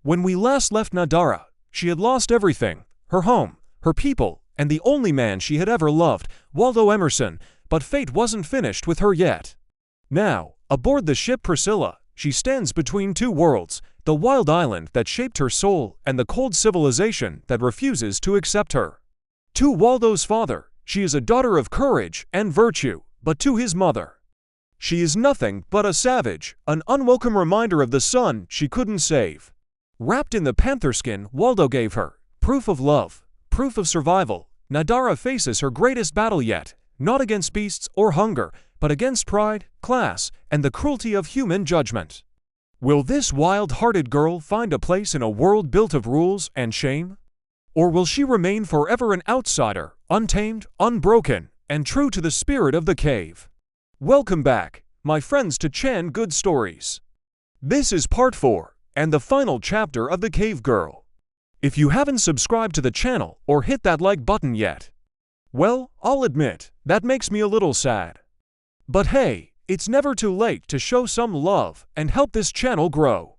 When we last left Nadara, she had lost everything, her home, her people, and the only man she had ever loved, Waldo Emerson, but fate wasn't finished with her yet. Now, aboard the ship Priscilla, she stands between two worlds, the wild island that shaped her soul and the cold civilization that refuses to accept her. To Waldo's father, she is a daughter of courage and virtue, but to his mother, she is nothing but a savage, an unwelcome reminder of the son she couldn't save. Wrapped in the panther skin Waldo gave her, proof of love, proof of survival, Nadara faces her greatest battle yet, not against beasts or hunger, but against pride, class, and the cruelty of human judgment. Will this wild-hearted girl find a place in a world built of rules and shame? Or will she remain forever an outsider, untamed, unbroken, and true to the spirit of the cave? Welcome back, my friends, to Chan Good Stories. This is part 4, and the final chapter of The Cave Girl. If you haven't subscribed to the channel or hit that like button yet, well, I'll admit, that makes me a little sad. But hey, it's never too late to show some love and help this channel grow.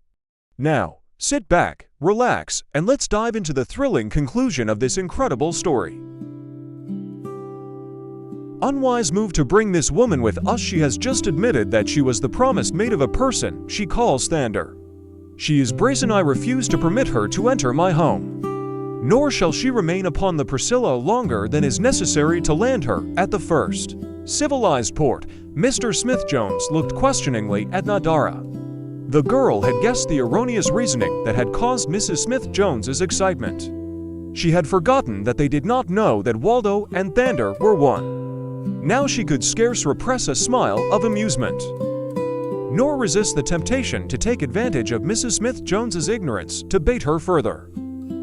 Now, sit back, relax, and let's dive into the thrilling conclusion of this incredible story. Unwise move to bring this woman with us. She has just admitted that she was the promised mate of a person she calls Thandar. She is brazen. I refuse to permit her to enter my home. Nor shall she remain upon the Priscilla longer than is necessary to land her at the first civilized port. Mr. Smith-Jones looked questioningly at Nadara. The girl had guessed the erroneous reasoning that had caused Mrs. Smith-Jones's excitement. She had forgotten that they did not know that Waldo and Thandar were one. Now she could scarce repress a smile of amusement, nor resist the temptation to take advantage of Mrs. Smith-Jones's ignorance to bait her further.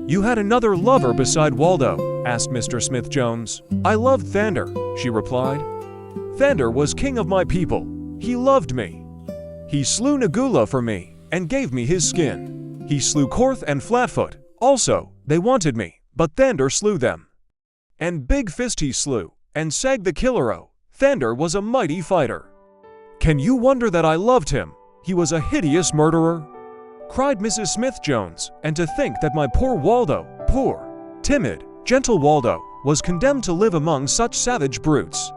"You had another lover beside Waldo?" asked Mr. Smith-Jones. "I loved Thandar," she replied. "Thandar was king of my people. He loved me. He slew Nagula for me and gave me his skin. He slew Korth and Flatfoot. Also, they wanted me, but Thandar slew them. And Big Fist he slew, and Sag the Killero. Thandar was a mighty fighter. Can you wonder that I loved him? He was a hideous murderer," cried Mrs. Smith-Jones, "and to think that my poor Waldo, poor, timid, gentle Waldo, was condemned to live among such savage brutes.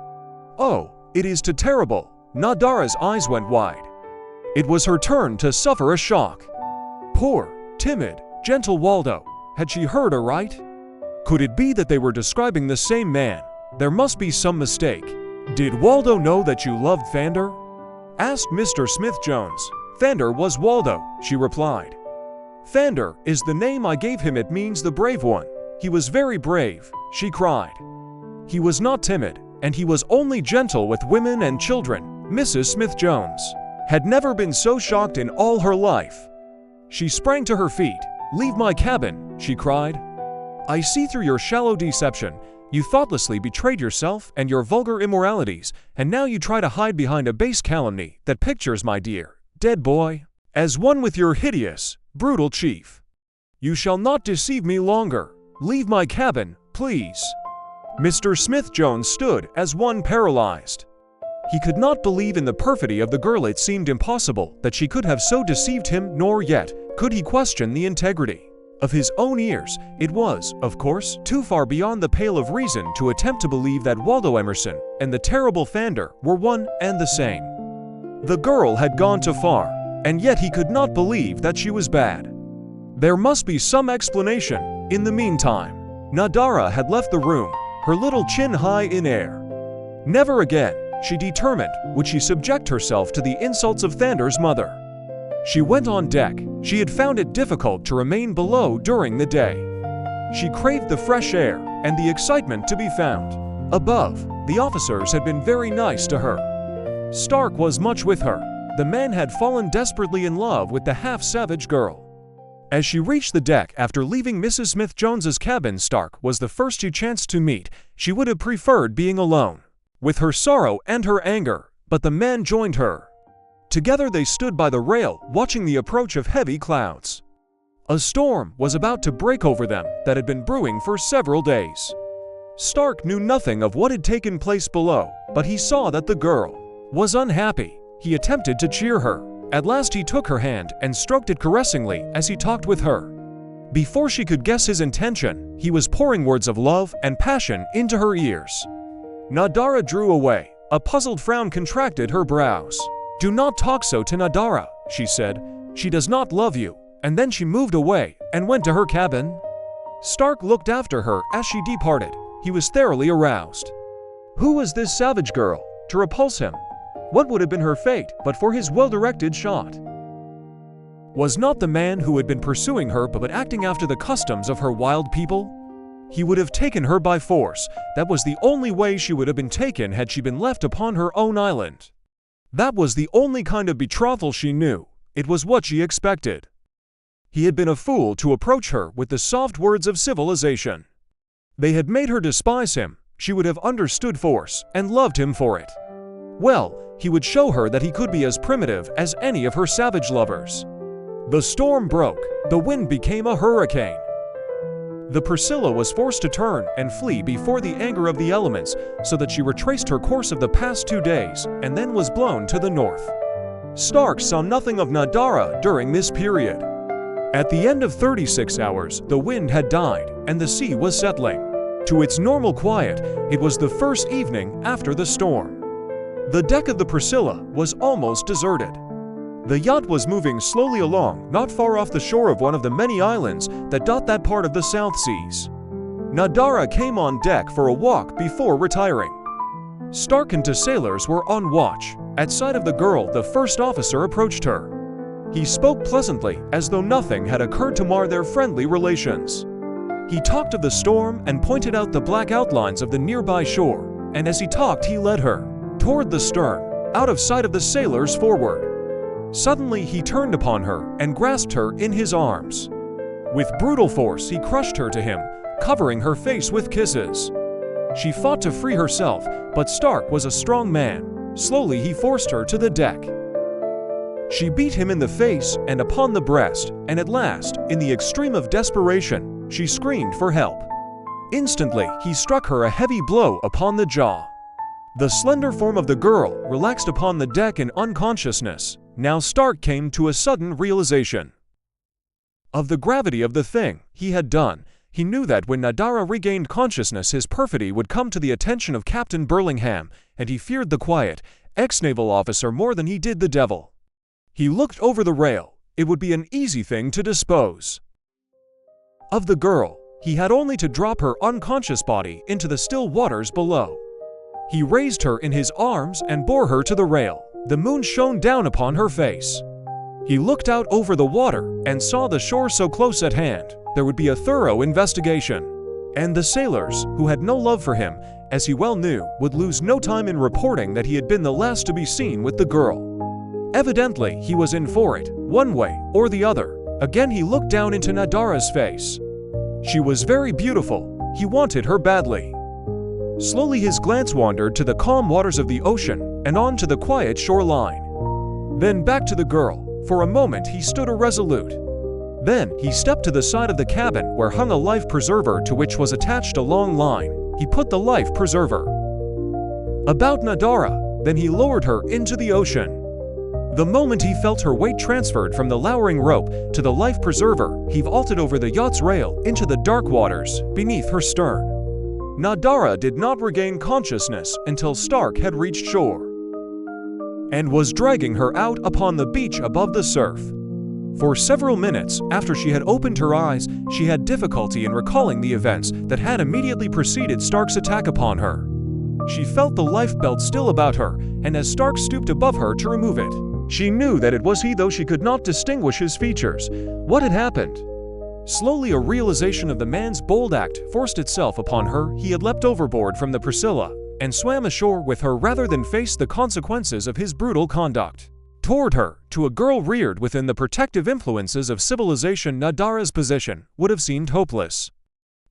Oh, it is too terrible." Nadara's eyes went wide. It was her turn to suffer a shock. Poor, timid, gentle Waldo. Had she heard aright? Could it be that they were describing the same man? There must be some mistake. "Did Waldo know that you loved Thandar?" asked Mr. Smith-Jones. "Thandar was Waldo," she replied. "Thandar is the name I gave him. It means the brave one. He was very brave," she cried. "He was not timid, and he was only gentle with women and children." Mrs. Smith-Jones had never been so shocked in all her life. She sprang to her feet. "Leave my cabin," she cried. "I see through your shallow deception. You thoughtlessly betrayed yourself and your vulgar immoralities, and now you try to hide behind a base calumny that pictures my dear, dead boy as one with your hideous, brutal chief. You shall not deceive me longer. Leave my cabin, please." Mr. Smith-Jones stood as one paralyzed. He could not believe in the perfidy of the girl. It seemed impossible that she could have so deceived him, nor yet could he question the integrity of his own ears. It was, of course, too far beyond the pale of reason to attempt to believe that Waldo Emerson and the terrible Thandar were one and the same. The girl had gone too far, and yet he could not believe that she was bad. There must be some explanation. In the meantime, Nadara had left the room, her little chin high in air. Never again, she determined, would she subject herself to the insults of Thandar's mother. She went on deck. She had found it difficult to remain below during the day. She craved the fresh air and the excitement to be found above. The officers had been very nice to her. Stark was much with her. The man had fallen desperately in love with the half-savage girl. As she reached the deck after leaving Mrs. Smith-Jones's cabin, Stark was the first she chanced to meet. She would have preferred being alone with her sorrow and her anger, but the man joined her. Together they stood by the rail, watching the approach of heavy clouds. A storm was about to break over them that had been brewing for several days. Stark knew nothing of what had taken place below, but he saw that the girl was unhappy. He attempted to cheer her. At last he took her hand and stroked it caressingly as he talked with her. Before she could guess his intention, he was pouring words of love and passion into her ears. Nadara drew away. A puzzled frown contracted her brows. "Do not talk so to Nadara," she said. "She does not love you." And then she moved away and went to her cabin. Stark looked after her as she departed. He was thoroughly aroused. Who was this savage girl to repulse him? What would have been her fate but for his well-directed shot? Was not the man who had been pursuing her but acting after the customs of her wild people? He would have taken her by force. That was the only way she would have been taken had she been left upon her own island. That was the only kind of betrothal she knew. It was what she expected. He had been a fool to approach her with the soft words of civilization. They had made her despise him. She would have understood force and loved him for it. Well, he would show her that he could be as primitive as any of her savage lovers. The storm broke. The wind became a hurricane. The Priscilla was forced to turn and flee before the anger of the elements, so that she retraced her course of the past 2 days and then was blown to the north. Stark saw nothing of Nadara during this period. At the end of 36 hours, the wind had died and the sea was settling to its normal quiet. It was the first evening after the storm. The deck of the Priscilla was almost deserted. The yacht was moving slowly along, not far off the shore of one of the many islands that dot that part of the South Seas. Nadara came on deck for a walk before retiring. Stark and 2 sailors were on watch. At sight of the girl, the first officer approached her. He spoke pleasantly, as though nothing had occurred to mar their friendly relations. He talked of the storm and pointed out the black outlines of the nearby shore, and as he talked he led her toward the stern, out of sight of the sailors forward. Suddenly he turned upon her and grasped her in his arms. With brutal force he crushed her to him, covering her face with kisses. She fought to free herself, but Stark was a strong man. Slowly he forced her to the deck. She beat him in the face and upon the breast, and at last, in the extreme of desperation, she screamed for help. Instantly, he struck her a heavy blow upon the jaw. The slender form of the girl relaxed upon the deck in unconsciousness. Now Stark came to a sudden realization of the gravity of the thing he had done. He knew that when Nadara regained consciousness, his perfidy would come to the attention of Captain Burlingham, and he feared the quiet, ex-naval officer more than he did the devil. He looked over the rail. It would be an easy thing to dispose of the girl. He had only to drop her unconscious body into the still waters below. He raised her in his arms and bore her to the rail. The moon shone down upon her face. He looked out over the water and saw the shore so close at hand. There would be a thorough investigation. And the sailors, who had no love for him, as he well knew, would lose no time in reporting that he had been the last to be seen with the girl. Evidently, he was in for it, one way or the other. Again he looked down into Nadara's face. She was very beautiful. He wanted her badly. Slowly his glance wandered to the calm waters of the ocean and on to the quiet shoreline. Then back to the girl. For a moment he stood irresolute. Then he stepped to the side of the cabin where hung a life preserver to which was attached a long line. He put the life preserver about Nadara, then he lowered her into the ocean. The moment he felt her weight transferred from the lowering rope to the life preserver, he vaulted over the yacht's rail into the dark waters beneath her stern. Nadara did not regain consciousness until Stark had reached shore and was dragging her out upon the beach above the surf. For several minutes after she had opened her eyes, she had difficulty in recalling the events that had immediately preceded Stark's attack upon her. She felt the life belt still about her, and as Stark stooped above her to remove it, she knew that it was he, though she could not distinguish his features. What had happened? Slowly a realization of the man's bold act forced itself upon her. He had leapt overboard from the Priscilla and swam ashore with her rather than face the consequences of his brutal conduct. Toward her, to a girl reared within the protective influences of civilization, Nadara's position would have seemed hopeless.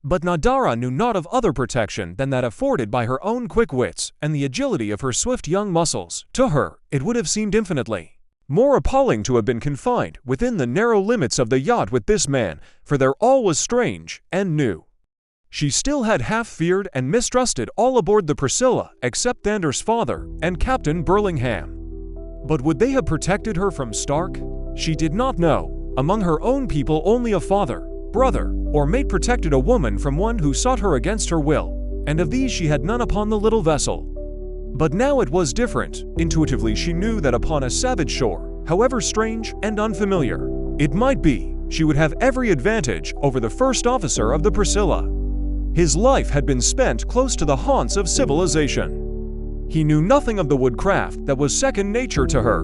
But Nadara knew not of other protection than that afforded by her own quick wits and the agility of her swift young muscles. To her, it would have seemed infinitely more appalling to have been confined within the narrow limits of the yacht with this man, for there all was strange and new. She still had half feared and mistrusted all aboard the Priscilla except Thandar's father and Captain Burlingham. But would they have protected her from Stark? She did not know. Among her own people, only a father, brother, or mate protected a woman from one who sought her against her will, and of these she had none upon the little vessel. But now it was different. Intuitively she knew that upon a savage shore, however strange and unfamiliar it might be, she would have every advantage over the first officer of the Priscilla. His life had been spent close to the haunts of civilization. He knew nothing of the woodcraft that was second nature to her.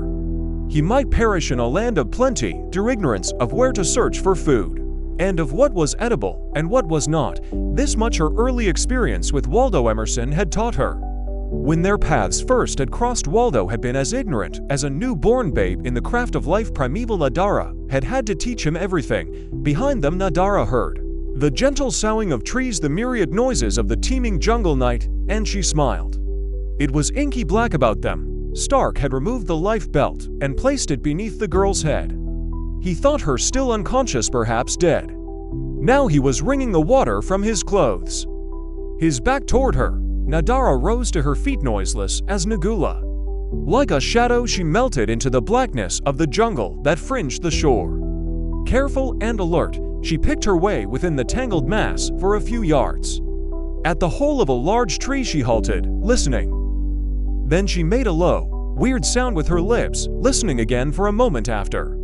He might perish in a land of plenty through ignorance of where to search for food, and of what was edible and what was not. This much her early experience with Waldo Emerson had taught her. When their paths first had crossed, Waldo had been as ignorant as a newborn babe in the craft of life. Primeval Nadara had to teach him everything. Behind them Nadara heard the gentle soughing of trees, the myriad noises of the teeming jungle night, and she smiled. It was inky black about them. Stark had removed the life belt and placed it beneath the girl's head. He thought her still unconscious, perhaps dead. Now he was wringing the water from his clothes. His back toward her, Nadara rose to her feet, noiseless as Nagula. Like a shadow she melted into the blackness of the jungle that fringed the shore. Careful and alert, she picked her way within the tangled mass for a few yards. At the hole of a large tree she halted, listening. Then she made a low, weird sound with her lips, listening again for a moment after.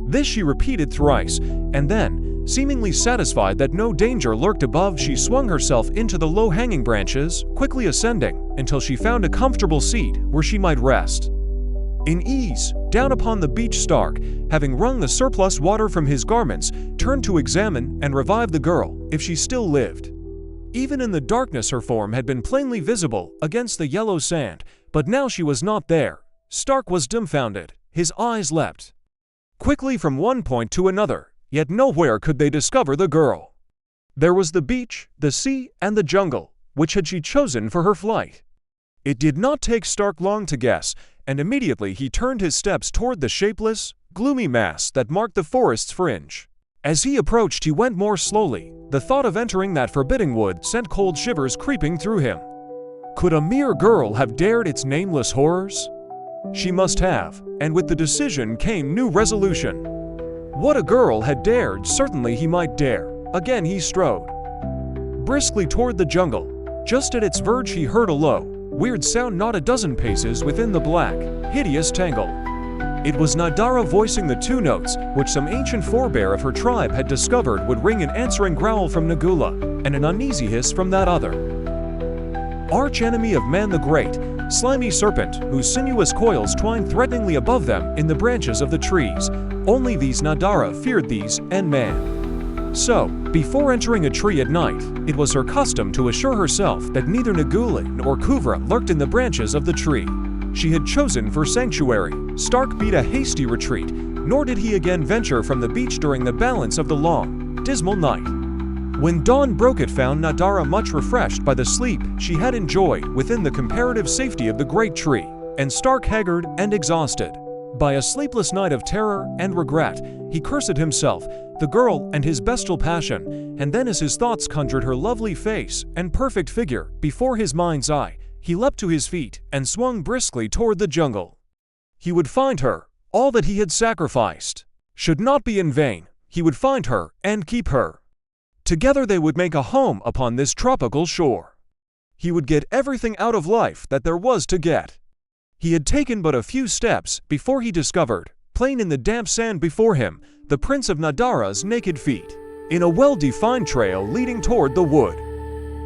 This she repeated thrice, and then, seemingly satisfied that no danger lurked above, she swung herself into the low-hanging branches, quickly ascending until she found a comfortable seat where she might rest. In ease, down upon the beach, Stark, having wrung the surplus water from his garments, turned to examine and revive the girl, if she still lived. Even in the darkness her form had been plainly visible against the yellow sand, but now she was not there. Stark was dumbfounded. His eyes leapt quickly from one point to another, yet nowhere could they discover the girl. There was the beach, the sea, and the jungle. Which had she chosen for her flight? It did not take Stark long to guess, and immediately he turned his steps toward the shapeless, gloomy mass that marked the forest's fringe. As he approached, he went more slowly. The thought of entering that forbidding wood sent cold shivers creeping through him. Could a mere girl have dared its nameless horrors? She must have, and with the decision came new resolution. What a girl had dared, certainly he might dare. Again he strode briskly toward the jungle. Just at its verge he heard a low, weird sound not a dozen paces within the black, hideous tangle. It was Nadara voicing the two notes which some ancient forebear of her tribe had discovered would ring an answering growl from Nagula, and an uneasy hiss from that other. Arch-enemy of man, the great, slimy serpent, whose sinuous coils twined threateningly above them in the branches of the trees. Only these Nadara feared these, and man. So, before entering a tree at night, it was her custom to assure herself that neither Nagula nor Kuvra lurked in the branches of the tree she had chosen for sanctuary. Stark beat a hasty retreat, nor did he again venture from the beach during the balance of the long, dismal night. When dawn broke, it found Nadara much refreshed by the sleep she had enjoyed within the comparative safety of the great tree, and Stark haggard and exhausted by a sleepless night of terror and regret. He cursed himself, the girl, and his bestial passion, and then as his thoughts conjured her lovely face and perfect figure before his mind's eye, he leapt to his feet and swung briskly toward the jungle. He would find her. All that he had sacrificed should not be in vain. He would find her and keep her. Together they would make a home upon this tropical shore. He would get everything out of life that there was to get. He had taken but a few steps before he discovered, plain in the damp sand before him, the prints of Nadara's naked feet, in a well-defined trail leading toward the wood.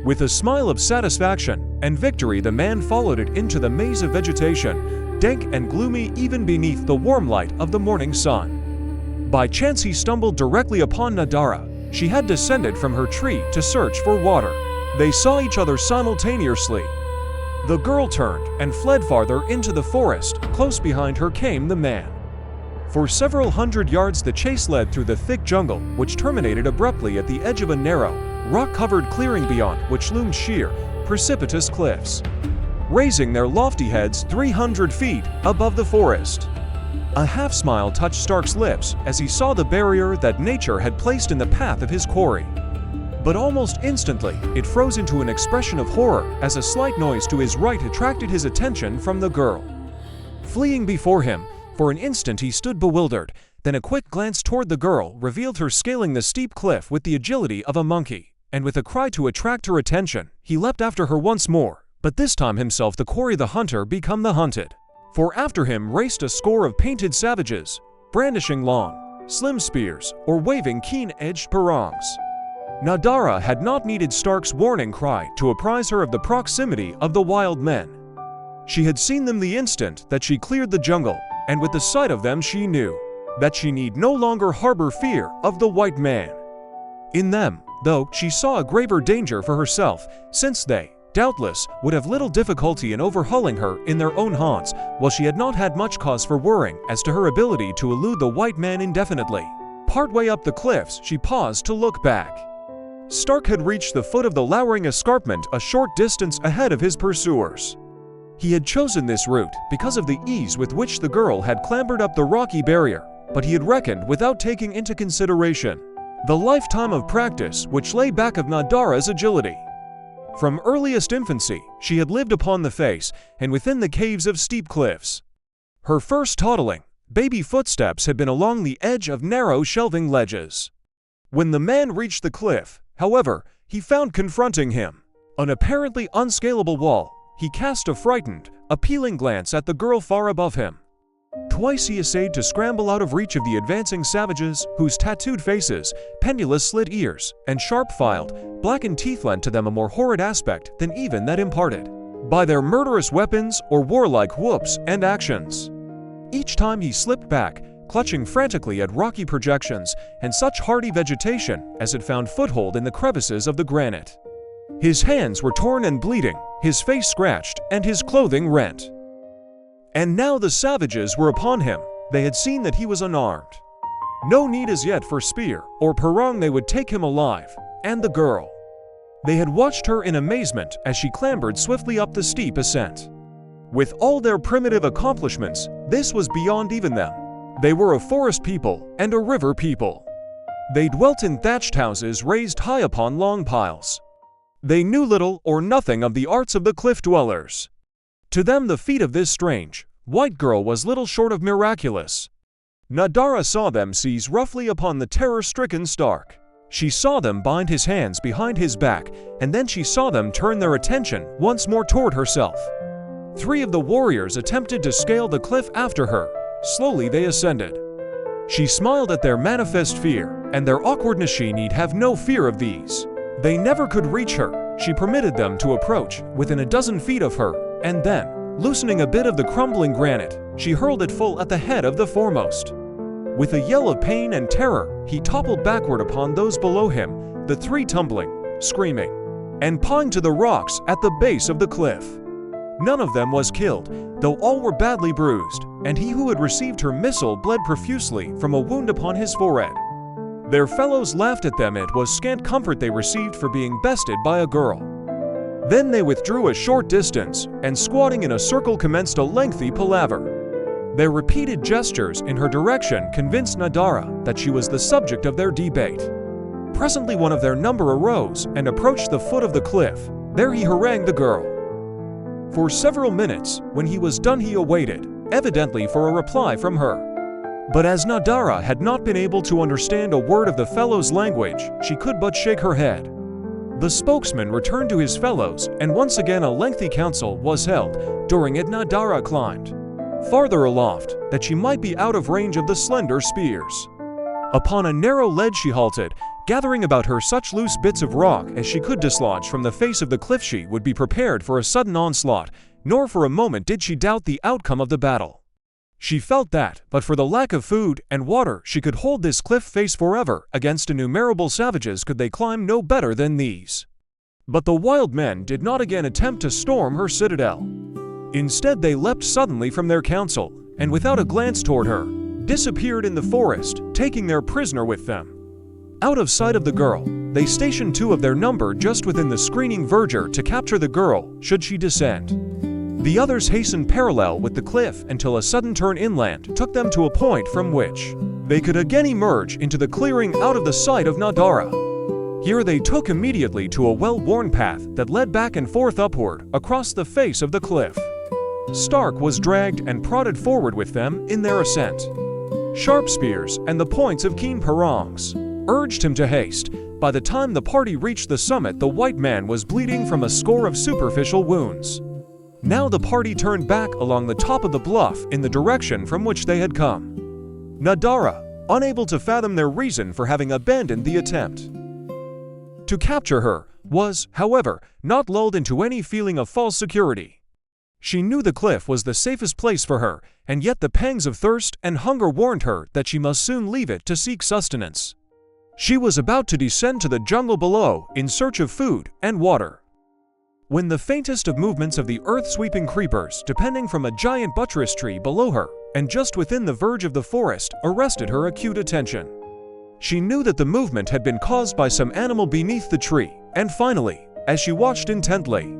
With a smile of satisfaction and victory, the man followed it into the maze of vegetation, dank and gloomy even beneath the warm light of the morning sun. By chance he stumbled directly upon Nadara. She had descended from her tree to search for water. They saw each other simultaneously. The girl turned and fled farther into the forest. Close behind her came the man. For several hundred yards the chase led through the thick jungle, which terminated abruptly at the edge of a narrow, rock-covered clearing beyond which loomed sheer, precipitous cliffs, raising their lofty heads 300 feet above the forest. A half-smile touched Stark's lips as he saw the barrier that nature had placed in the path of his quarry. But almost instantly, it froze into an expression of horror as a slight noise to his right attracted his attention from the girl. fleeing before him. For an instant he stood bewildered, then a quick glance toward the girl revealed her scaling the steep cliff with the agility of a monkey, and with a cry to attract her attention, he leapt after her once more, but this time himself the quarry, the hunter become the hunted. For after him raced a score of painted savages, brandishing long, slim spears or waving keen-edged parangs. Nadara had not needed Stark's warning cry to apprise her of the proximity of the wild men. She had seen them the instant that she cleared the jungle, and with the sight of them she knew that she need no longer harbor fear of the white man. In them, though, she saw a graver danger for herself, since they, doubtless, would have little difficulty in overhauling her in their own haunts, while she had not had much cause for worrying as to her ability to elude the white man indefinitely. Partway up the cliffs, she paused to look back. Stark had reached the foot of the lowering escarpment a short distance ahead of his pursuers. He had chosen this route because of the ease with which the girl had clambered up the rocky barrier, but he had reckoned without taking into consideration the lifetime of practice which lay back of Nadara's agility. From earliest infancy, she had lived upon the face and within the caves of steep cliffs. Her first toddling, baby footsteps had been along the edge of narrow shelving ledges. When the man reached the cliff, however, he found confronting him an apparently unscalable wall. He cast a frightened, appealing glance at the girl far above him. Twice he essayed to scramble out of reach of the advancing savages, whose tattooed faces, pendulous slit ears, and sharp-filed, blackened teeth lent to them a more horrid aspect than even that imparted by their murderous weapons or warlike whoops and actions. Each time he slipped back, clutching frantically at rocky projections and such hardy vegetation as had found foothold in the crevices of the granite. His hands were torn and bleeding, his face scratched, and his clothing rent. And now the savages were upon him. They had seen that he was unarmed. No need as yet for spear or parang, they would take him alive. And the girl. They had watched her in amazement as she clambered swiftly up the steep ascent. With all their primitive accomplishments, this was beyond even them. They were a forest people and a river people. They dwelt in thatched houses raised high upon long piles. They knew little or nothing of the arts of the cliff dwellers. To them the feat of this strange, white girl was little short of miraculous. Nadara saw them seize roughly upon the terror-stricken Stark. She saw them bind his hands behind his back, and then she saw them turn their attention once more toward herself. 3 of the warriors attempted to scale the cliff after her. Slowly they ascended. She smiled at their manifest fear, and their awkwardness. She need have no fear of these. They never could reach her. She permitted them to approach within a dozen feet of her, and then, loosening a bit of the crumbling granite, she hurled it full at the head of the foremost. With a yell of pain and terror, he toppled backward upon those below him, the 3 tumbling, screaming, and pawing to the rocks at the base of the cliff. None of them was killed, though all were badly bruised, and he who had received her missile bled profusely from a wound upon his forehead. Their fellows laughed at them. It was scant comfort they received for being bested by a girl. Then they withdrew a short distance, and squatting in a circle commenced a lengthy palaver. Their repeated gestures in her direction convinced Nadara that she was the subject of their debate. Presently one of their number arose and approached the foot of the cliff. There he harangued the girl. For several minutes, when he was done he awaited, evidently for a reply from her. But as Nadara had not been able to understand a word of the fellow's language, she could but shake her head. The spokesman returned to his fellows, and once again a lengthy council was held. During it Nadara climbed farther aloft, that she might be out of range of the slender spears. Upon a narrow ledge she halted, gathering about her such loose bits of rock as she could dislodge from the face of the cliff. She would be prepared for a sudden onslaught, nor for a moment did she doubt the outcome of the battle. She felt that, but for the lack of food and water, she could hold this cliff face forever. Against innumerable savages could they climb no better than these. But the wild men did not again attempt to storm her citadel. Instead they leapt suddenly from their council, and without a glance toward her, disappeared in the forest, taking their prisoner with them. Out of sight of the girl, they stationed 2 of their number just within the screening verdure to capture the girl should she descend. The others hastened parallel with the cliff until a sudden turn inland took them to a point from which they could again emerge into the clearing out of the sight of Nadara. Here they took immediately to a well-worn path that led back and forth upward across the face of the cliff. Stark was dragged and prodded forward with them in their ascent. Sharp spears and the points of keen parongs urged him to haste. By the time the party reached the summit, the white man was bleeding from a score of superficial wounds. Now the party turned back along the top of the bluff in the direction from which they had come. Nadara, unable to fathom their reason for having abandoned the attempt to capture her, was, however, not lulled into any feeling of false security. She knew the cliff was the safest place for her, and yet the pangs of thirst and hunger warned her that she must soon leave it to seek sustenance. She was about to descend to the jungle below in search of food and water, when the faintest of movements of the earth-sweeping creepers depending from a giant buttress tree below her and just within the verge of the forest arrested her acute attention. She knew that the movement had been caused by some animal beneath the tree, and finally, as she watched intently,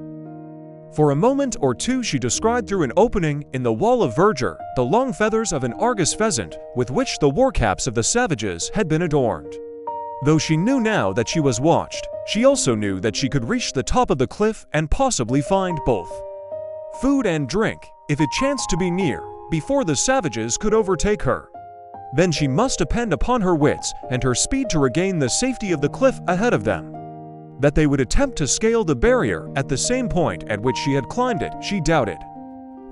for a moment or two she descried through an opening in the wall of verdure the long feathers of an Argus pheasant with which the war caps of the savages had been adorned. Though she knew now that she was watched, she also knew that she could reach the top of the cliff and possibly find both food and drink, if it chanced to be near, before the savages could overtake her. Then she must depend upon her wits and her speed to regain the safety of the cliff ahead of them. That they would attempt to scale the barrier at the same point at which she had climbed it, she doubted.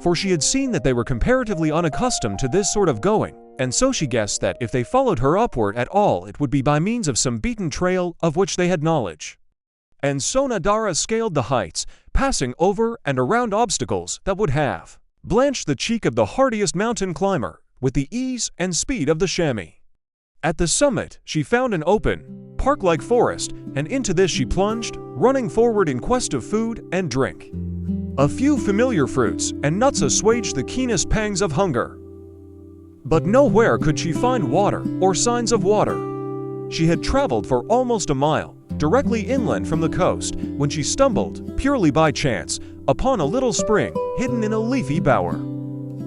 For she had seen that they were comparatively unaccustomed to this sort of going, and so she guessed that if they followed her upward at all it would be by means of some beaten trail of which they had knowledge. And so Nadara scaled the heights, passing over and around obstacles that would have blanched the cheek of the hardiest mountain climber with the ease and speed of the chamois. At the summit, she found an open, park-like forest, and into this she plunged, running forward in quest of food and drink. A few familiar fruits and nuts assuaged the keenest pangs of hunger. But nowhere could she find water or signs of water. She had traveled for almost a mile, directly inland from the coast, when she stumbled, purely by chance, upon a little spring hidden in a leafy bower.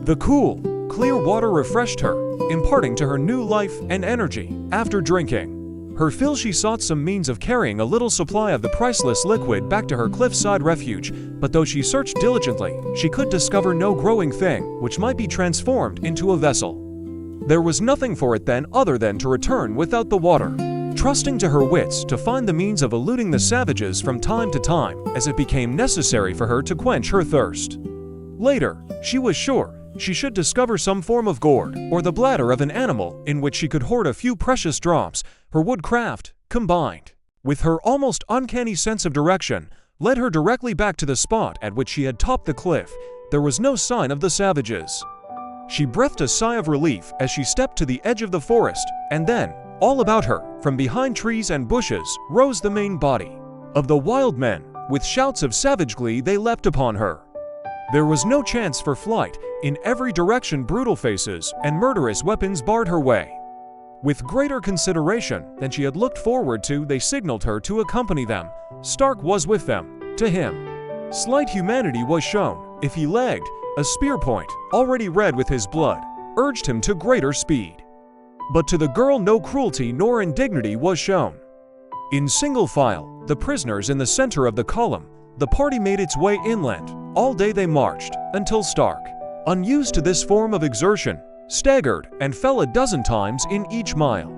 The cool, clear water refreshed her, imparting to her new life and energy. After drinking her fill, she sought some means of carrying a little supply of the priceless liquid back to her cliffside refuge, but though she searched diligently, she could discover no growing thing which might be transformed into a vessel. There was nothing for it then other than to return without the water, trusting to her wits to find the means of eluding the savages from time to time as it became necessary for her to quench her thirst. Later, she was sure she should discover some form of gourd or the bladder of an animal in which she could hoard a few precious drops. Her woodcraft, combined with her almost uncanny sense of direction, led her directly back to the spot at which she had topped the cliff. There was no sign of the savages. She breathed a sigh of relief as she stepped to the edge of the forest, and then, all about her, from behind trees and bushes, rose the main body of the wild men. With shouts of savage glee they leapt upon her. There was no chance for flight. In every direction brutal faces and murderous weapons barred her way. With greater consideration than she had looked forward to, they signaled her to accompany them. Stark was with them. To him, slight humanity was shown. If he lagged, a spear point, already red with his blood, urged him to greater speed. But to the girl no cruelty nor indignity was shown. In single file, the prisoners in the center of the column, the party made its way inland. All day they marched, until Stark, unused to this form of exertion, staggered and fell a dozen times in each mile.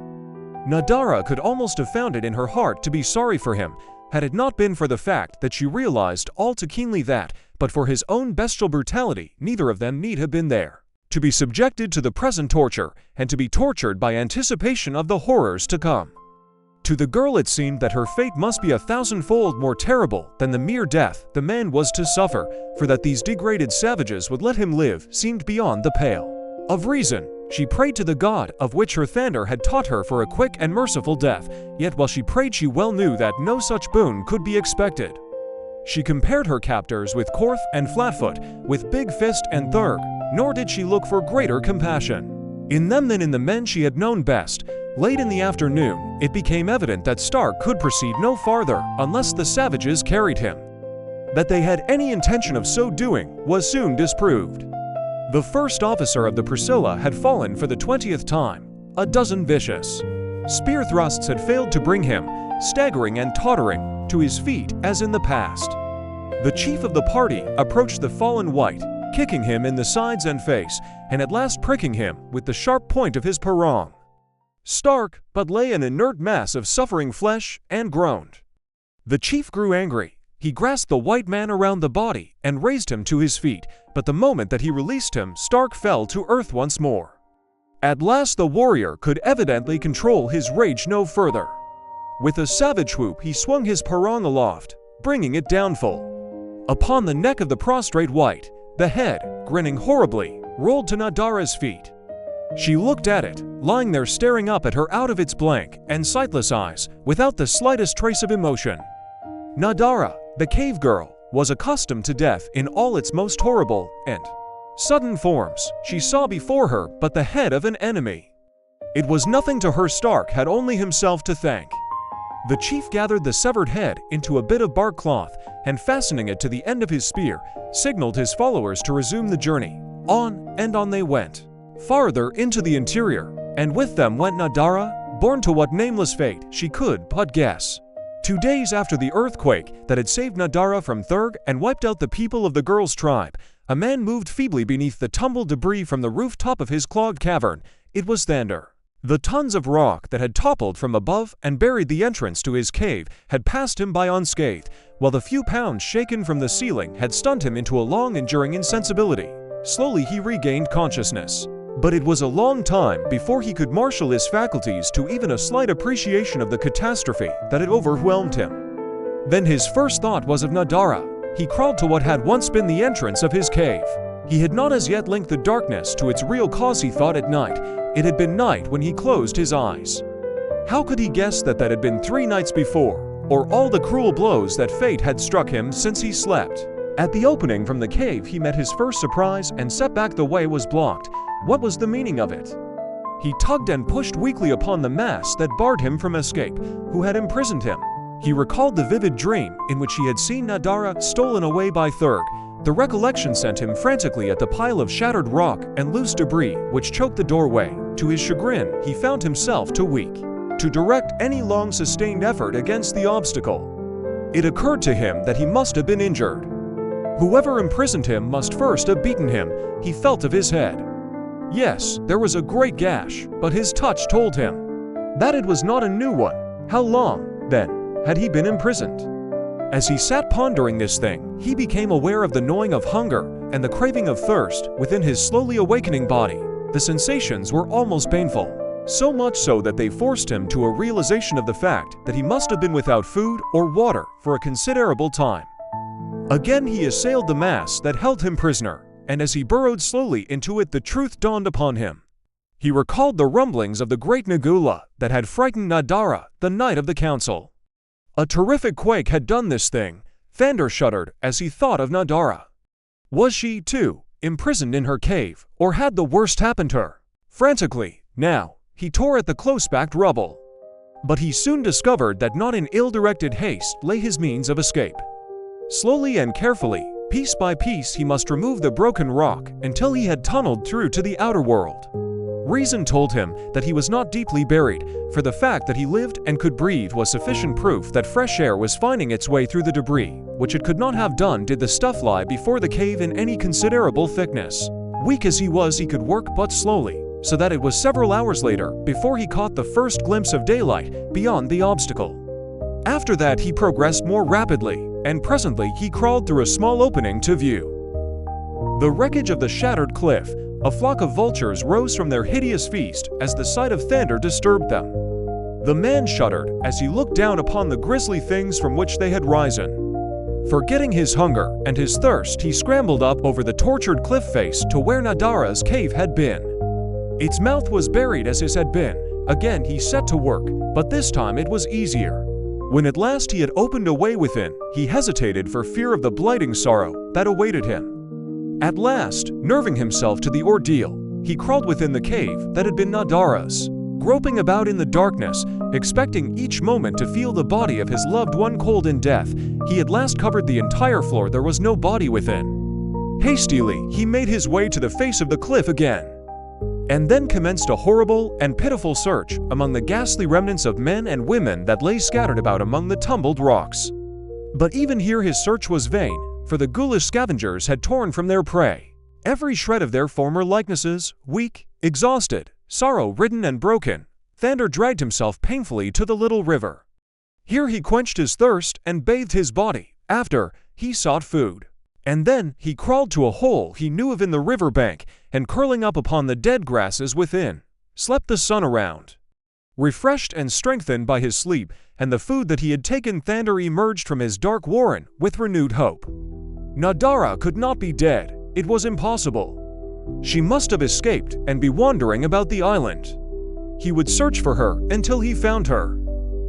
Nadara could almost have found it in her heart to be sorry for him, had it not been for the fact that she realized all too keenly that, but for his own bestial brutality, neither of them need have been there, to be subjected to the present torture, and to be tortured by anticipation of the horrors to come. To the girl it seemed that her fate must be 1,000-fold more terrible than the mere death the man was to suffer, for that these degraded savages would let him live seemed beyond the pale of reason. She prayed to the god of which her Thandar had taught her for a quick and merciful death, yet while she prayed she well knew that no such boon could be expected. She compared her captors with Korth and Flatfoot, with Big Fist and Thurg, nor did she look for greater compassion in them than in the men she had known best. Late in the afternoon, it became evident that Stark could proceed no farther unless the savages carried him. That they had any intention of so doing was soon disproved. The first officer of the Priscilla had fallen for the 20th time. A dozen vicious spear thrusts had failed to bring him, staggering and tottering, to his feet as in the past. The chief of the party approached the fallen wight, kicking him in the sides and face, and at last pricking him with the sharp point of his parang. Stark but lay an inert mass of suffering flesh and groaned. The chief grew angry. He grasped the white man around the body and raised him to his feet, but the moment that he released him, Stark fell to earth once more. At last the warrior could evidently control his rage no further. With a savage whoop, he swung his parang aloft, bringing it down full upon the neck of the prostrate wight. The head, grinning horribly, rolled to Nadara's feet. She looked at it, lying there staring up at her out of its blank and sightless eyes, without the slightest trace of emotion. Nadara, the cave girl, was accustomed to death in all its most horrible and sudden forms. She saw before her but the head of an enemy. It was nothing to her. Stark had only himself to thank. The chief gathered the severed head into a bit of bark cloth and, fastening it to the end of his spear, signaled his followers to resume the journey. On and on they went, farther into the interior, and with them went Nadara, born to what nameless fate she could but guess. 2 days after the earthquake that had saved Nadara from Thandar and wiped out the people of the girl's tribe, a man moved feebly beneath the tumbled debris from the rooftop of his clogged cavern. It was Thandar. The tons of rock that had toppled from above and buried the entrance to his cave had passed him by unscathed, while the few pounds shaken from the ceiling had stunned him into a long-enduring insensibility. Slowly he regained consciousness, but it was a long time before he could marshal his faculties to even a slight appreciation of the catastrophe that had overwhelmed him. Then his first thought was of Nadara. He crawled to what had once been the entrance of his cave. He had not as yet linked the darkness to its real cause. He thought at night. It had been night when he closed his eyes. How could he guess that had been 3 nights before, or all the cruel blows that fate had struck him since he slept? At the opening from the cave he met his first surprise, and setback. The way was blocked. What was the meaning of it? He tugged and pushed weakly upon the mass that barred him from escape. Who had imprisoned him? He recalled the vivid dream in which he had seen Nadara stolen away by Thandar. The recollection sent him frantically at the pile of shattered rock and loose debris which choked the doorway. To his chagrin, he found himself too weak to direct any long-sustained effort against the obstacle. It occurred to him that he must have been injured. Whoever imprisoned him must first have beaten him. He felt of his head. Yes, there was a great gash, but his touch told him that it was not a new one. How long, then, had he been imprisoned? As he sat pondering this thing, he became aware of the gnawing of hunger and the craving of thirst within his slowly awakening body. The sensations were almost painful, so much so that they forced him to a realization of the fact that he must have been without food or water for a considerable time. Again he assailed the mass that held him prisoner, and as he burrowed slowly into it, the truth dawned upon him. He recalled the rumblings of the great Nagula that had frightened Nadara the night of the council. A terrific quake had done this thing. Thandar shuddered as he thought of Nadara. Was she, too, imprisoned in her cave, or had the worst happened to her? Frantically, now, he tore at the close-packed rubble. But he soon discovered that not in ill-directed haste lay his means of escape. Slowly and carefully, piece by piece, he must remove the broken rock until he had tunneled through to the outer world. Reason told him that he was not deeply buried, for the fact that he lived and could breathe was sufficient proof that fresh air was finding its way through the debris, which it could not have done did the stuff lie before the cave in any considerable thickness. Weak as he was, he could work but slowly, so that it was several hours later before he caught the first glimpse of daylight beyond the obstacle. After that he progressed more rapidly, and presently he crawled through a small opening to view the wreckage of the shattered cliff. A flock of vultures rose from their hideous feast as the sight of Thandar disturbed them. The man shuddered as he looked down upon the grisly things from which they had risen. Forgetting his hunger and his thirst, he scrambled up over the tortured cliff face to where Nadara's cave had been. Its mouth was buried as his had been. Again he set to work, but this time it was easier. When at last he had opened a way within, he hesitated for fear of the blighting sorrow that awaited him. At last, nerving himself to the ordeal, he crawled within the cave that had been Nadara's. Groping about in the darkness, expecting each moment to feel the body of his loved one cold in death, he at last covered the entire floor. There was no body within. Hastily, he made his way to the face of the cliff again, and then commenced a horrible and pitiful search among the ghastly remnants of men and women that lay scattered about among the tumbled rocks. But even here his search was vain, for the ghoulish scavengers had torn from their prey. Every shred of their former likenesses, weak, exhausted, sorrow-ridden and broken, Thandar dragged himself painfully to the little river. Here he quenched his thirst and bathed his body. After, he sought food. And then he crawled to a hole he knew of in the river bank, and curling up upon the dead grasses within, slept the sun around. Refreshed and strengthened by his sleep and the food that he had taken, Thandar emerged from his dark warren with renewed hope. Nadara could not be dead. It was impossible. She must have escaped and be wandering about the island. He would search for her until he found her.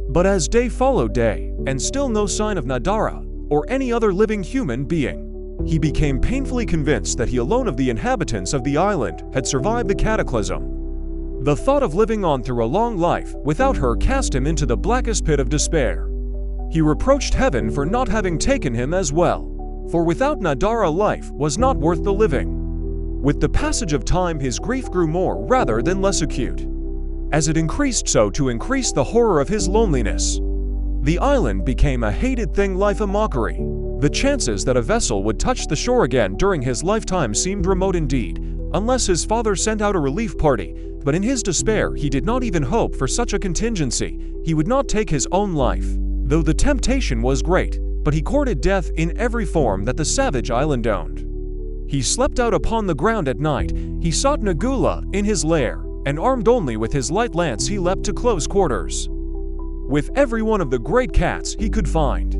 But as day followed day, and still no sign of Nadara or any other living human being, he became painfully convinced that he alone of the inhabitants of the island had survived the cataclysm. The thought of living on through a long life without her cast him into the blackest pit of despair. He reproached heaven for not having taken him as well, for without Nadara life was not worth the living. With the passage of time, his grief grew more rather than less acute. As it increased, so to increase the horror of his loneliness. The island became a hated thing, life a mockery. The chances that a vessel would touch the shore again during his lifetime seemed remote indeed, unless his father sent out a relief party, but in his despair he did not even hope for such a contingency. He would not take his own life, though the temptation was great, but he courted death in every form that the savage island owned. He slept out upon the ground at night. He sought Nagula in his lair, and armed only with his light lance he leapt to close quarters with every one of the great cats he could find.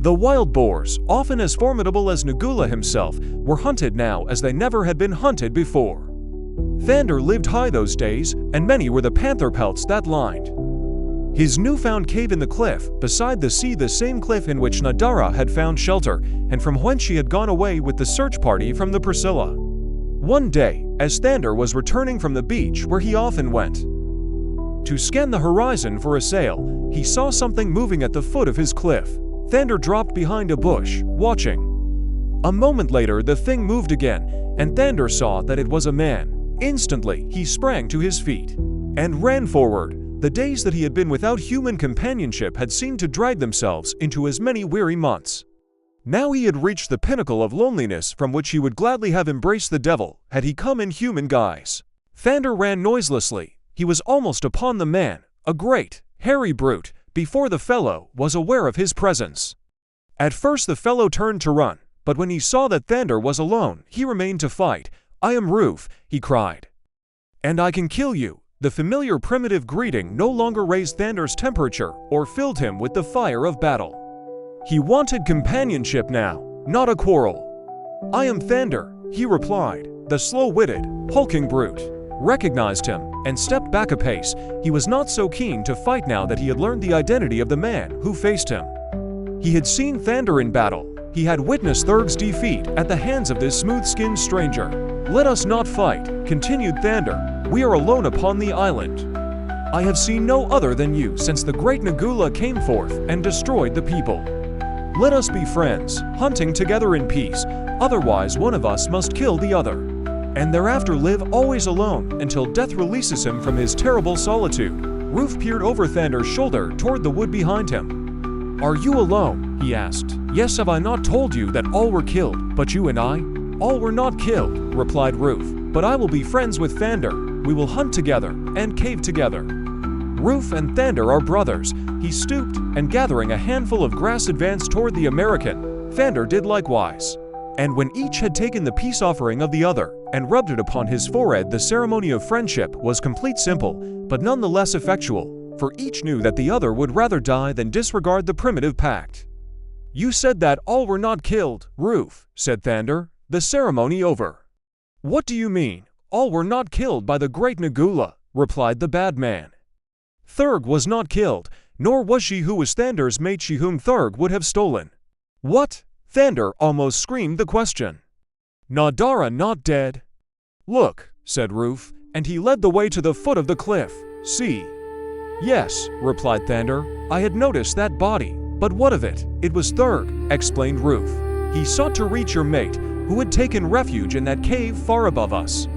The wild boars, often as formidable as Nagula himself, were hunted now as they never had been hunted before. Thandar lived high those days, and many were the panther pelts that lined his newfound cave in the cliff beside the sea, the same cliff in which Nadara had found shelter, and from whence she had gone away with the search party from the Priscilla. One day, as Thandar was returning from the beach where he often went to scan the horizon for a sail, he saw something moving at the foot of his cliff. Thandar dropped behind a bush, watching. A moment later, the thing moved again, and Thandar saw that it was a man. Instantly, he sprang to his feet and ran forward. The days that he had been without human companionship had seemed to drag themselves into as many weary months. Now he had reached the pinnacle of loneliness from which he would gladly have embraced the devil had he come in human guise. Thandar ran noiselessly. He was almost upon the man, a great, hairy brute, before the fellow was aware of his presence. At first the fellow turned to run, but when he saw that Thandar was alone, he remained to fight. "I am Roof," he cried, "and I can kill you." The familiar primitive greeting no longer raised Thandar's temperature or filled him with the fire of battle. He wanted companionship now, not a quarrel. "I am Thandar," he replied. The slow-witted, hulking brute recognized him and stepped back a pace. He was not so keen to fight now that he had learned the identity of the man who faced him. He had seen Thandar in battle. He had witnessed Thurg's defeat at the hands of this smooth-skinned stranger. "Let us not fight," continued Thandar. "We are alone upon the island. I have seen no other than you since the great Nagula came forth and destroyed the people. Let us be friends, hunting together in peace, otherwise one of us must kill the other, and thereafter live always alone until death releases him from his terrible solitude." Roof peered over Thandar's shoulder toward the wood behind him. "Are you alone?" he asked. "Yes, have I not told you that all were killed, but you and I?" "All were not killed," replied Roof, "but I will be friends with Thandar. We will hunt together and cave together. Roof and Thandar are brothers." He stooped, and gathering a handful of grass advanced toward the American. Thandar did likewise. And when each had taken the peace offering of the other and rubbed it upon his forehead, the ceremony of friendship was complete, simple, but none the less effectual, for each knew that the other would rather die than disregard the primitive pact. "You said that all were not killed, Roof," said Thandar, the ceremony over. "What do you mean? All were not killed by the great Nagula," replied the bad man. "Thurg was not killed, nor was she who was Thandar's mate, she whom Thurg would have stolen." "What?" Thandar almost screamed the question. "Nadara not dead?" "Look," said Roof, and he led the way to the foot of the cliff. "See." "Yes," replied Thandar, "I had noticed that body, but what of it?" "It was Thurg," explained Roof. "He sought to reach your mate, who had taken refuge in that cave far above us.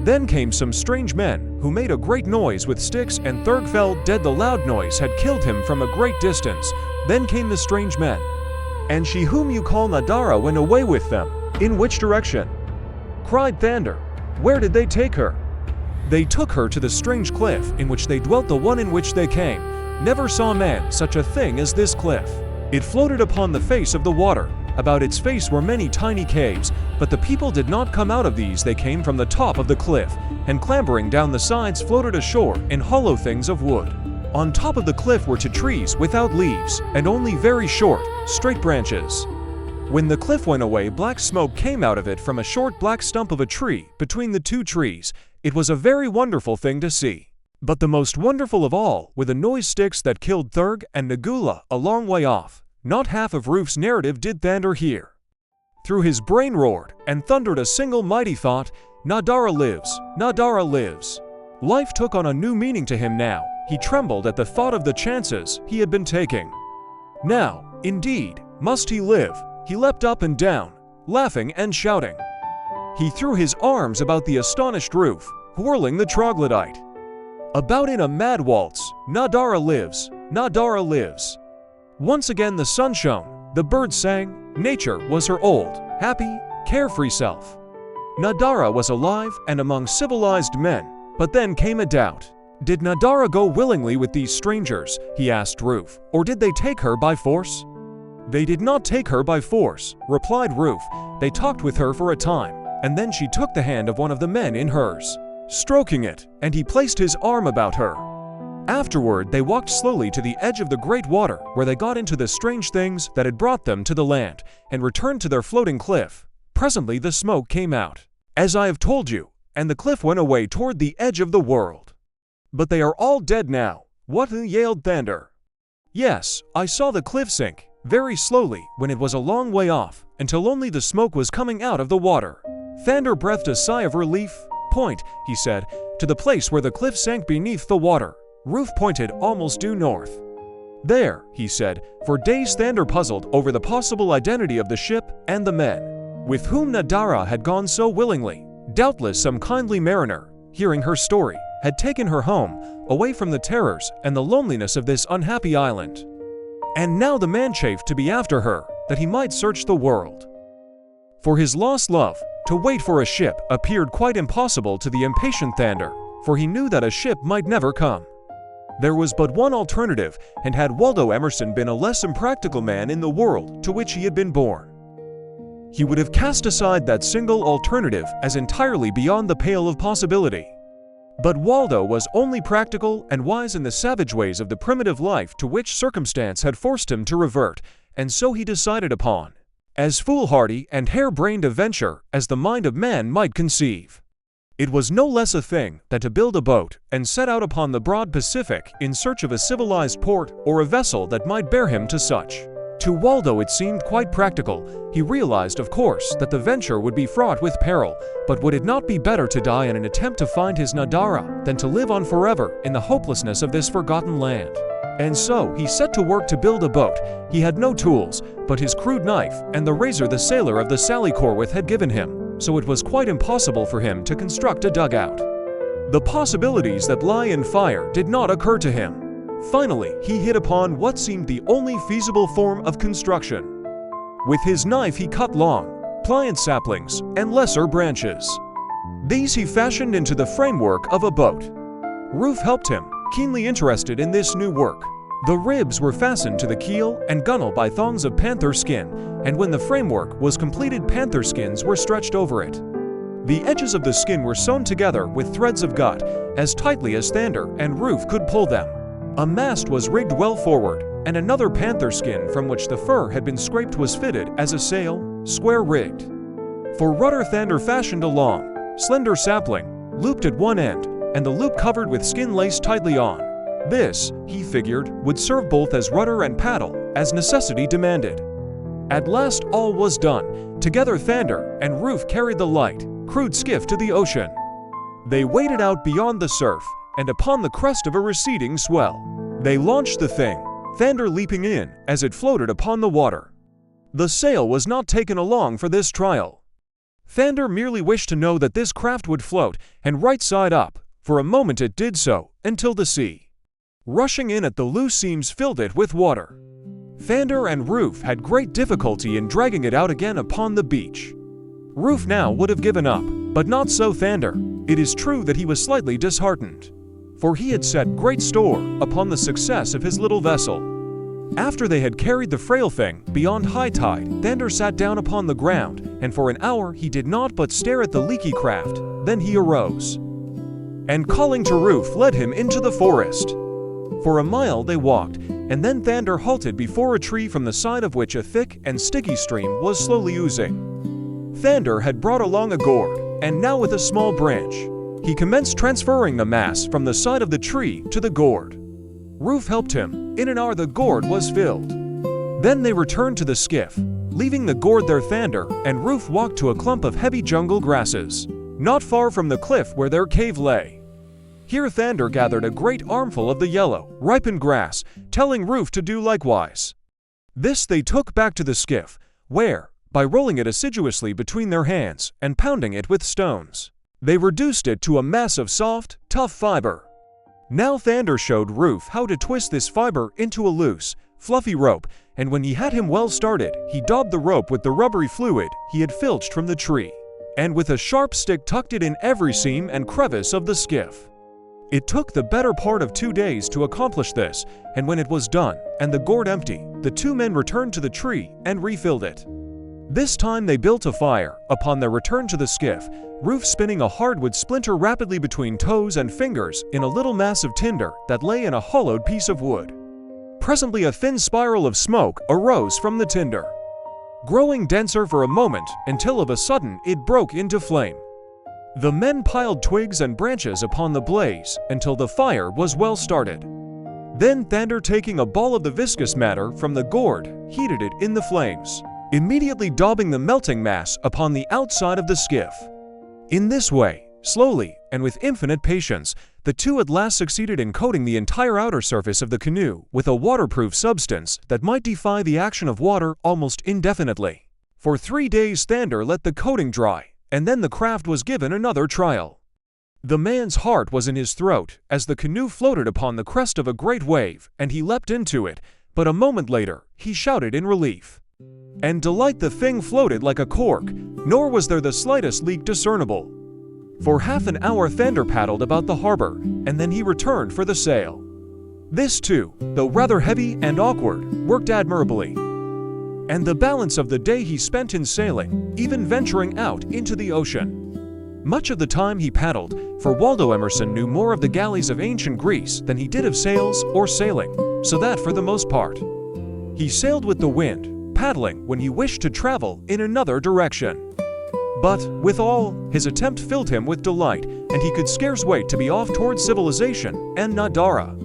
Then came some strange men, who made a great noise with sticks, and Thurg fell dead. The loud noise had killed him from a great distance. Then came the strange men, and she whom you call Nadara went away with them." "In which direction?" cried Thandar. "Where did they take her?" "They took her to the strange cliff in which they dwelt, the one in which they came. Never saw man such a thing as this cliff. It floated upon the face of the water. About its face were many tiny caves, but the people did not come out of these. They came from the top of the cliff, and clambering down the sides floated ashore in hollow things of wood. On top of the cliff were two trees without leaves, and only very short, straight branches. When the cliff went away, black smoke came out of it from a short black stump of a tree between the two trees. It was a very wonderful thing to see. But the most wonderful of all were the noise sticks that killed Thurg and Nagula a long way off. Not half of Ruf's narrative did Thandar hear. Through his brain roared and thundered a single mighty thought: Nadara lives, Nadara lives. Life took on a new meaning to him now. He trembled at the thought of the chances he had been taking. Now, indeed, must he live. He leapt up and down, laughing and shouting. He threw his arms about the astonished Ruf, whirling the troglodyte about in a mad waltz. Nadara lives, Nadara lives. Once again the sun shone, the birds sang. Nature was her old, happy, carefree self. Nadara was alive and among civilized men. But then came a doubt. Did Nadara go willingly with these strangers, he asked Ruf, or did they take her by force? They did not take her by force, replied Ruf. They talked with her for a time, and then she took the hand of one of the men in hers, stroking it, and he placed his arm about her. Afterward they walked slowly to the edge of the great water, where they got into the strange things that had brought them to the land, and returned to their floating cliff. Presently the smoke came out, as I have told you, and the cliff went away toward the edge of the world. But they are all dead now. What? Yelled Thandar. Yes, I saw the cliff sink, very slowly, when it was a long way off, until only the smoke was coming out of the water. Thandar breathed a sigh of relief. Point, he said, to the place where the cliff sank beneath the water. Ruf pointed almost due north. There, he said. For days Thandar puzzled over the possible identity of the ship and the men with whom Nadara had gone so willingly. Doubtless some kindly mariner, hearing her story, had taken her home, away from the terrors and the loneliness of this unhappy island. And now the man chafed to be after her, that he might search the world for his lost love. To wait for a ship appeared quite impossible to the impatient Thandar, for he knew that a ship might never come. There was but one alternative, and had Waldo Emerson been a less impractical man in the world to which he had been born, he would have cast aside that single alternative as entirely beyond the pale of possibility. But Waldo was only practical and wise in the savage ways of the primitive life to which circumstance had forced him to revert, and so he decided upon as foolhardy and hare-brained a venture as the mind of man might conceive. It was no less a thing than to build a boat and set out upon the broad Pacific in search of a civilized port or a vessel that might bear him to such. To Waldo it seemed quite practical. He realized, of course, that the venture would be fraught with peril, but would it not be better to die in an attempt to find his Nadara than to live on forever in the hopelessness of this forgotten land? And so he set to work to build a boat. He had no tools but his crude knife and the razor the sailor of the Sally Corwith had given him, so it was quite impossible for him to construct a dugout. The possibilities that lie in fire did not occur to him. Finally, he hit upon what seemed the only feasible form of construction. With his knife he cut long, pliant saplings and lesser branches. These he fashioned into the framework of a boat. Ruf helped him, keenly interested in this new work. The ribs were fastened to the keel and gunwale by thongs of panther skin, and when the framework was completed, panther skins were stretched over it. The edges of the skin were sewn together with threads of gut, as tightly as Thandar and Ruf could pull them. A mast was rigged well forward, and another panther skin from which the fur had been scraped was fitted as a sail, square-rigged. For rudder Thandar fashioned a long, slender sapling, looped at one end, and the loop covered with skin laced tightly on. This, he figured, would serve both as rudder and paddle, as necessity demanded. At last all was done. Together Thandar and Ruf carried the light, crude skiff to the ocean. They waded out beyond the surf, and upon the crest of a receding swell, they launched the thing, Thandar leaping in as it floated upon the water. The sail was not taken along for this trial. Thandar merely wished to know that this craft would float, and right side up. For a moment it did so, until the sea, rushing in at the loose seams, filled it with water. Thandar and Ruf had great difficulty in dragging it out again upon the beach. Roof now would have given up, but not so Thandar. It is true that he was slightly disheartened, for he had set great store upon the success of his little vessel. After they had carried the frail thing beyond high tide, Thandar sat down upon the ground, and for an hour he did not but stare at the leaky craft. Then he arose, and calling to Roof, led him into the forest. For a mile they walked, and then Thandar halted before a tree from the side of which a thick and sticky stream was slowly oozing. Thandar had brought along a gourd, and now with a small branch, he commenced transferring the mass from the side of the tree to the gourd. Roof helped him. In an hour the gourd was filled. Then they returned to the skiff. Leaving the gourd there, Thandar and Roof walked to a clump of heavy jungle grasses, not far from the cliff where their cave lay. Here Thandar gathered a great armful of the yellow, ripened grass, telling Roof to do likewise. This they took back to the skiff, where, by rolling it assiduously between their hands and pounding it with stones, they reduced it to a mass of soft, tough fiber. Now Thandar showed Roof how to twist this fiber into a loose, fluffy rope, and when he had him well started, he daubed the rope with the rubbery fluid he had filched from the tree, and with a sharp stick tucked it in every seam and crevice of the skiff. It took the better part of 2 days to accomplish this, and when it was done, and the gourd empty, the two men returned to the tree and refilled it. This time they built a fire. Upon their return to the skiff, Roof spinning a hardwood splinter rapidly between toes and fingers in a little mass of tinder that lay in a hollowed piece of wood. Presently a thin spiral of smoke arose from the tinder, growing denser for a moment until of a sudden it broke into flame. The men piled twigs and branches upon the blaze until the fire was well started. Then Thandar, taking a ball of the viscous matter from the gourd, heated it in the flames, immediately daubing the melting mass upon the outside of the skiff. In this way, slowly and with infinite patience, the two at last succeeded in coating the entire outer surface of the canoe with a waterproof substance that might defy the action of water almost indefinitely. For 3 days Thandar let the coating dry, and then the craft was given another trial. The man's heart was in his throat as the canoe floated upon the crest of a great wave, and he leapt into it, but a moment later he shouted in relief and delight. The thing floated like a cork, nor was there the slightest leak discernible. For half an hour Thandar paddled about the harbor, and then he returned for the sail. This too, though rather heavy and awkward, worked admirably, and the balance of the day he spent in sailing, even venturing out into the ocean. Much of the time he paddled, for Waldo Emerson knew more of the galleys of ancient Greece than he did of sails or sailing, so that for the most part, he sailed with the wind, paddling when he wished to travel in another direction. But, withal, his attempt filled him with delight, and he could scarce wait to be off towards civilization and Nadara.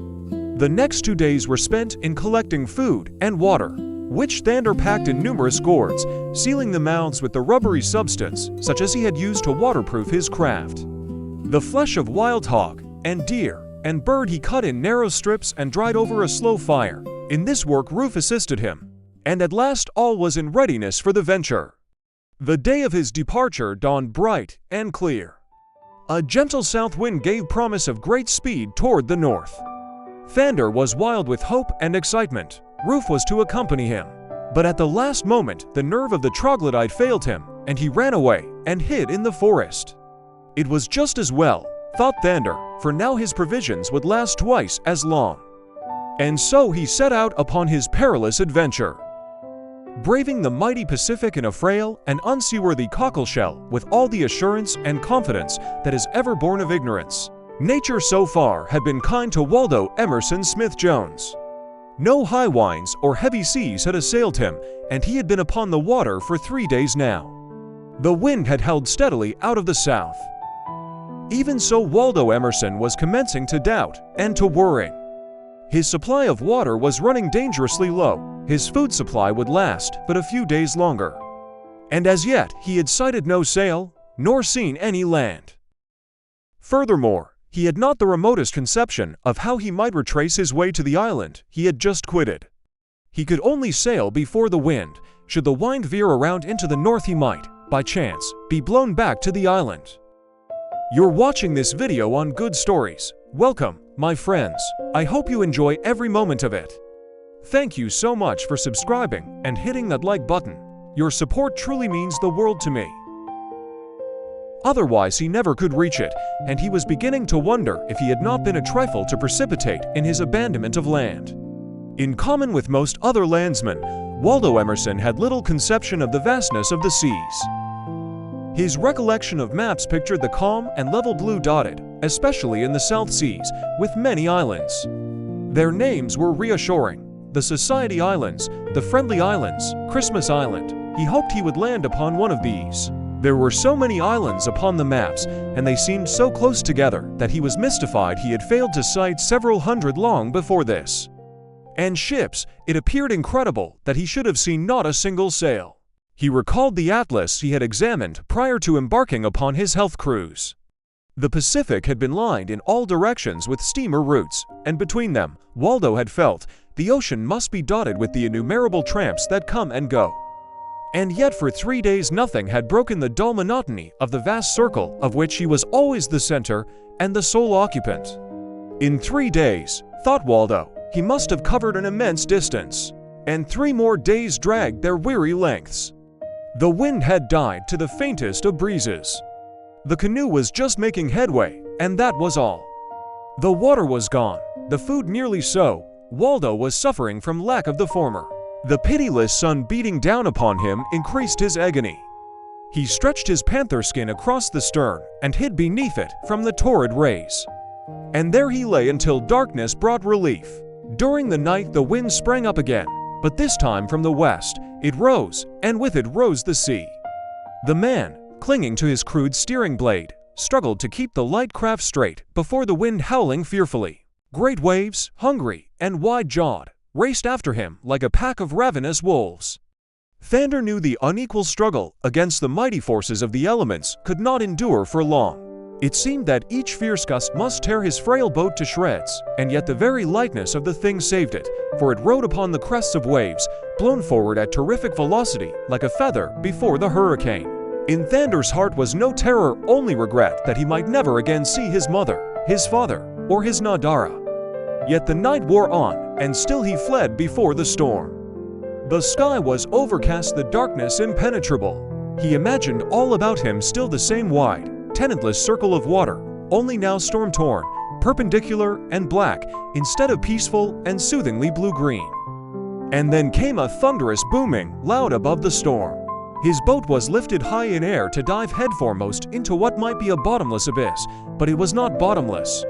The next 2 days were spent in collecting food and water, which Thandar packed in numerous gourds, sealing the mouths with the rubbery substance such as he had used to waterproof his craft. The flesh of wild hog and deer and bird he cut in narrow strips and dried over a slow fire. In this work Roof assisted him, and at last all was in readiness for the venture. The day of his departure dawned bright and clear. A gentle south wind gave promise of great speed toward the north. Thandar was wild with hope and excitement. Roof was to accompany him, but at the last moment the nerve of the troglodyte failed him, and he ran away and hid in the forest. It was just as well, thought Thandar, for now his provisions would last twice as long. And so he set out upon his perilous adventure, braving the mighty Pacific in a frail and unseaworthy cockleshell with all the assurance and confidence that is ever born of ignorance. Nature so far had been kind to Waldo Emerson Smith-Jones. No high winds or heavy seas had assailed him, and he had been upon the water for 3 days now. The wind had held steadily out of the south. Even so, Waldo Emerson was commencing to doubt and to worry. His supply of water was running dangerously low. His food supply would last but a few days longer. And as yet he had sighted no sail, nor seen any land. Furthermore, he had not the remotest conception of how he might retrace his way to the island he had just quitted. He could only sail before the wind. Should the wind veer around into the north, he might, by chance, be blown back to the island. You're watching this video on Good Stories. Welcome, my friends. I hope you enjoy every moment of it. Thank you so much for subscribing and hitting that like button. Your support truly means the world to me. Otherwise, he never could reach it, and he was beginning to wonder if he had not been a trifle too precipitate in his abandonment of land. In common with most other landsmen, Waldo Emerson had little conception of the vastness of the seas. His recollection of maps pictured the calm and level blue dotted, especially in the South Seas, with many islands. Their names were reassuring: the Society Islands, the Friendly Islands, Christmas Island. He hoped he would land upon one of these. There were so many islands upon the maps, and they seemed so close together that he was mystified he had failed to sight several hundred long before this. And ships, it appeared incredible that he should have seen not a single sail. He recalled the atlas he had examined prior to embarking upon his health cruise. The Pacific had been lined in all directions with steamer routes, and between them, Waldo had felt, the ocean must be dotted with the innumerable tramps that come and go. And yet for 3 days nothing had broken the dull monotony of the vast circle of which he was always the center and the sole occupant. In 3 days, thought Waldo, he must have covered an immense distance, and 3 more days dragged their weary lengths. The wind had died to the faintest of breezes. The canoe was just making headway, and that was all. The water was gone, the food nearly so. Waldo was suffering from lack of the former. The pitiless sun beating down upon him increased his agony. He stretched his panther skin across the stern and hid beneath it from the torrid rays. And there he lay until darkness brought relief. During the night the wind sprang up again, but this time from the west. It rose, and with it rose the sea. The man, clinging to his crude steering blade, struggled to keep the light craft straight before the wind howling fearfully. Great waves, hungry and wide-jawed, raced after him like a pack of ravenous wolves. Thandar knew the unequal struggle against the mighty forces of the elements could not endure for long. It seemed that each fierce gust must tear his frail boat to shreds, and yet the very lightness of the thing saved it, for it rode upon the crests of waves, blown forward at terrific velocity like a feather before the hurricane. In Thandar's heart was no terror, only regret that he might never again see his mother, his father, or his Nadara. Yet the night wore on, and still he fled before the storm. The sky was overcast, the darkness impenetrable. He imagined all about him still the same wide, tenantless circle of water, only now storm-torn, perpendicular and black, instead of peaceful and soothingly blue-green. And then came a thunderous booming, loud above the storm. His boat was lifted high in air to dive headforemost into what might be a bottomless abyss, but it was not bottomless.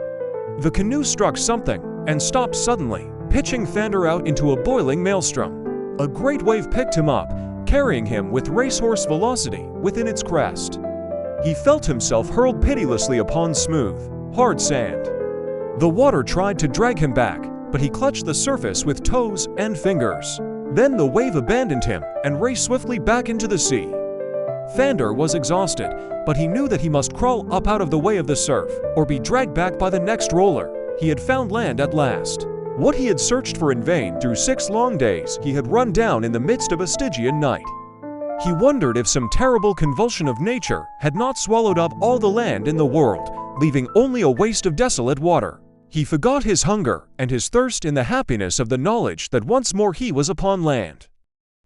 The canoe struck something and stopped suddenly, pitching Thandar out into a boiling maelstrom. A great wave picked him up, carrying him with racehorse velocity within its crest. He felt himself hurled pitilessly upon smooth, hard sand. The water tried to drag him back, but he clutched the surface with toes and fingers. Then the wave abandoned him and raced swiftly back into the sea. Thandar was exhausted, but he knew that he must crawl up out of the way of the surf, or be dragged back by the next roller. He had found land at last. What he had searched for in vain through 6 long days he had run down in the midst of a Stygian night. He wondered if some terrible convulsion of nature had not swallowed up all the land in the world, leaving only a waste of desolate water. He forgot his hunger and his thirst in the happiness of the knowledge that once more he was upon land.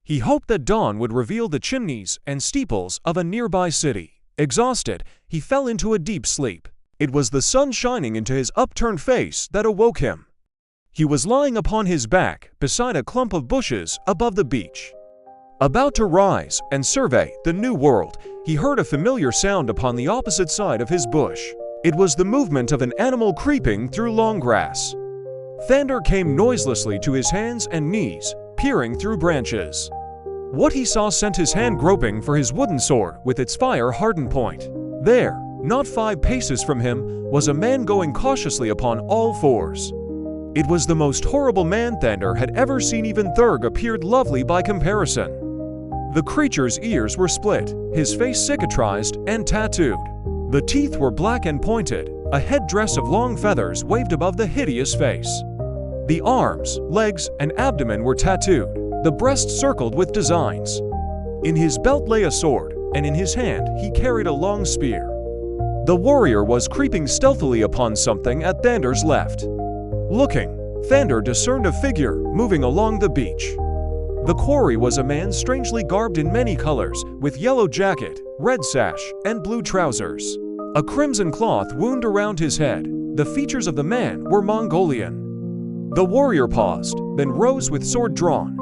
He hoped that dawn would reveal the chimneys and steeples of a nearby city. Exhausted, he fell into a deep sleep. It was the sun shining into his upturned face that awoke him. He was lying upon his back beside a clump of bushes above the beach. About to rise and survey the new world, he heard a familiar sound upon the opposite side of his bush. It was the movement of an animal creeping through long grass. Thandar came noiselessly to his hands and knees, peering through branches. What he saw sent his hand groping for his wooden sword with its fire-hardened point. There, not 5 paces from him, was a man going cautiously upon all 4s. It was the most horrible man Thandar had ever seen. Even Thurg appeared lovely by comparison. The creature's ears were split, his face cicatrized and tattooed. The teeth were black and pointed, a headdress of long feathers waved above the hideous face. The arms, legs, and abdomen were tattooed, the breast circled with designs. In his belt lay a sword, and in his hand he carried a long spear. The warrior was creeping stealthily upon something at Thandar's left. Looking, Thandar discerned a figure moving along the beach. The quarry was a man strangely garbed in many colors, with yellow jacket, red sash, and blue trousers. A crimson cloth wound around his head. The features of the man were Mongolian. The warrior paused, then rose with sword drawn.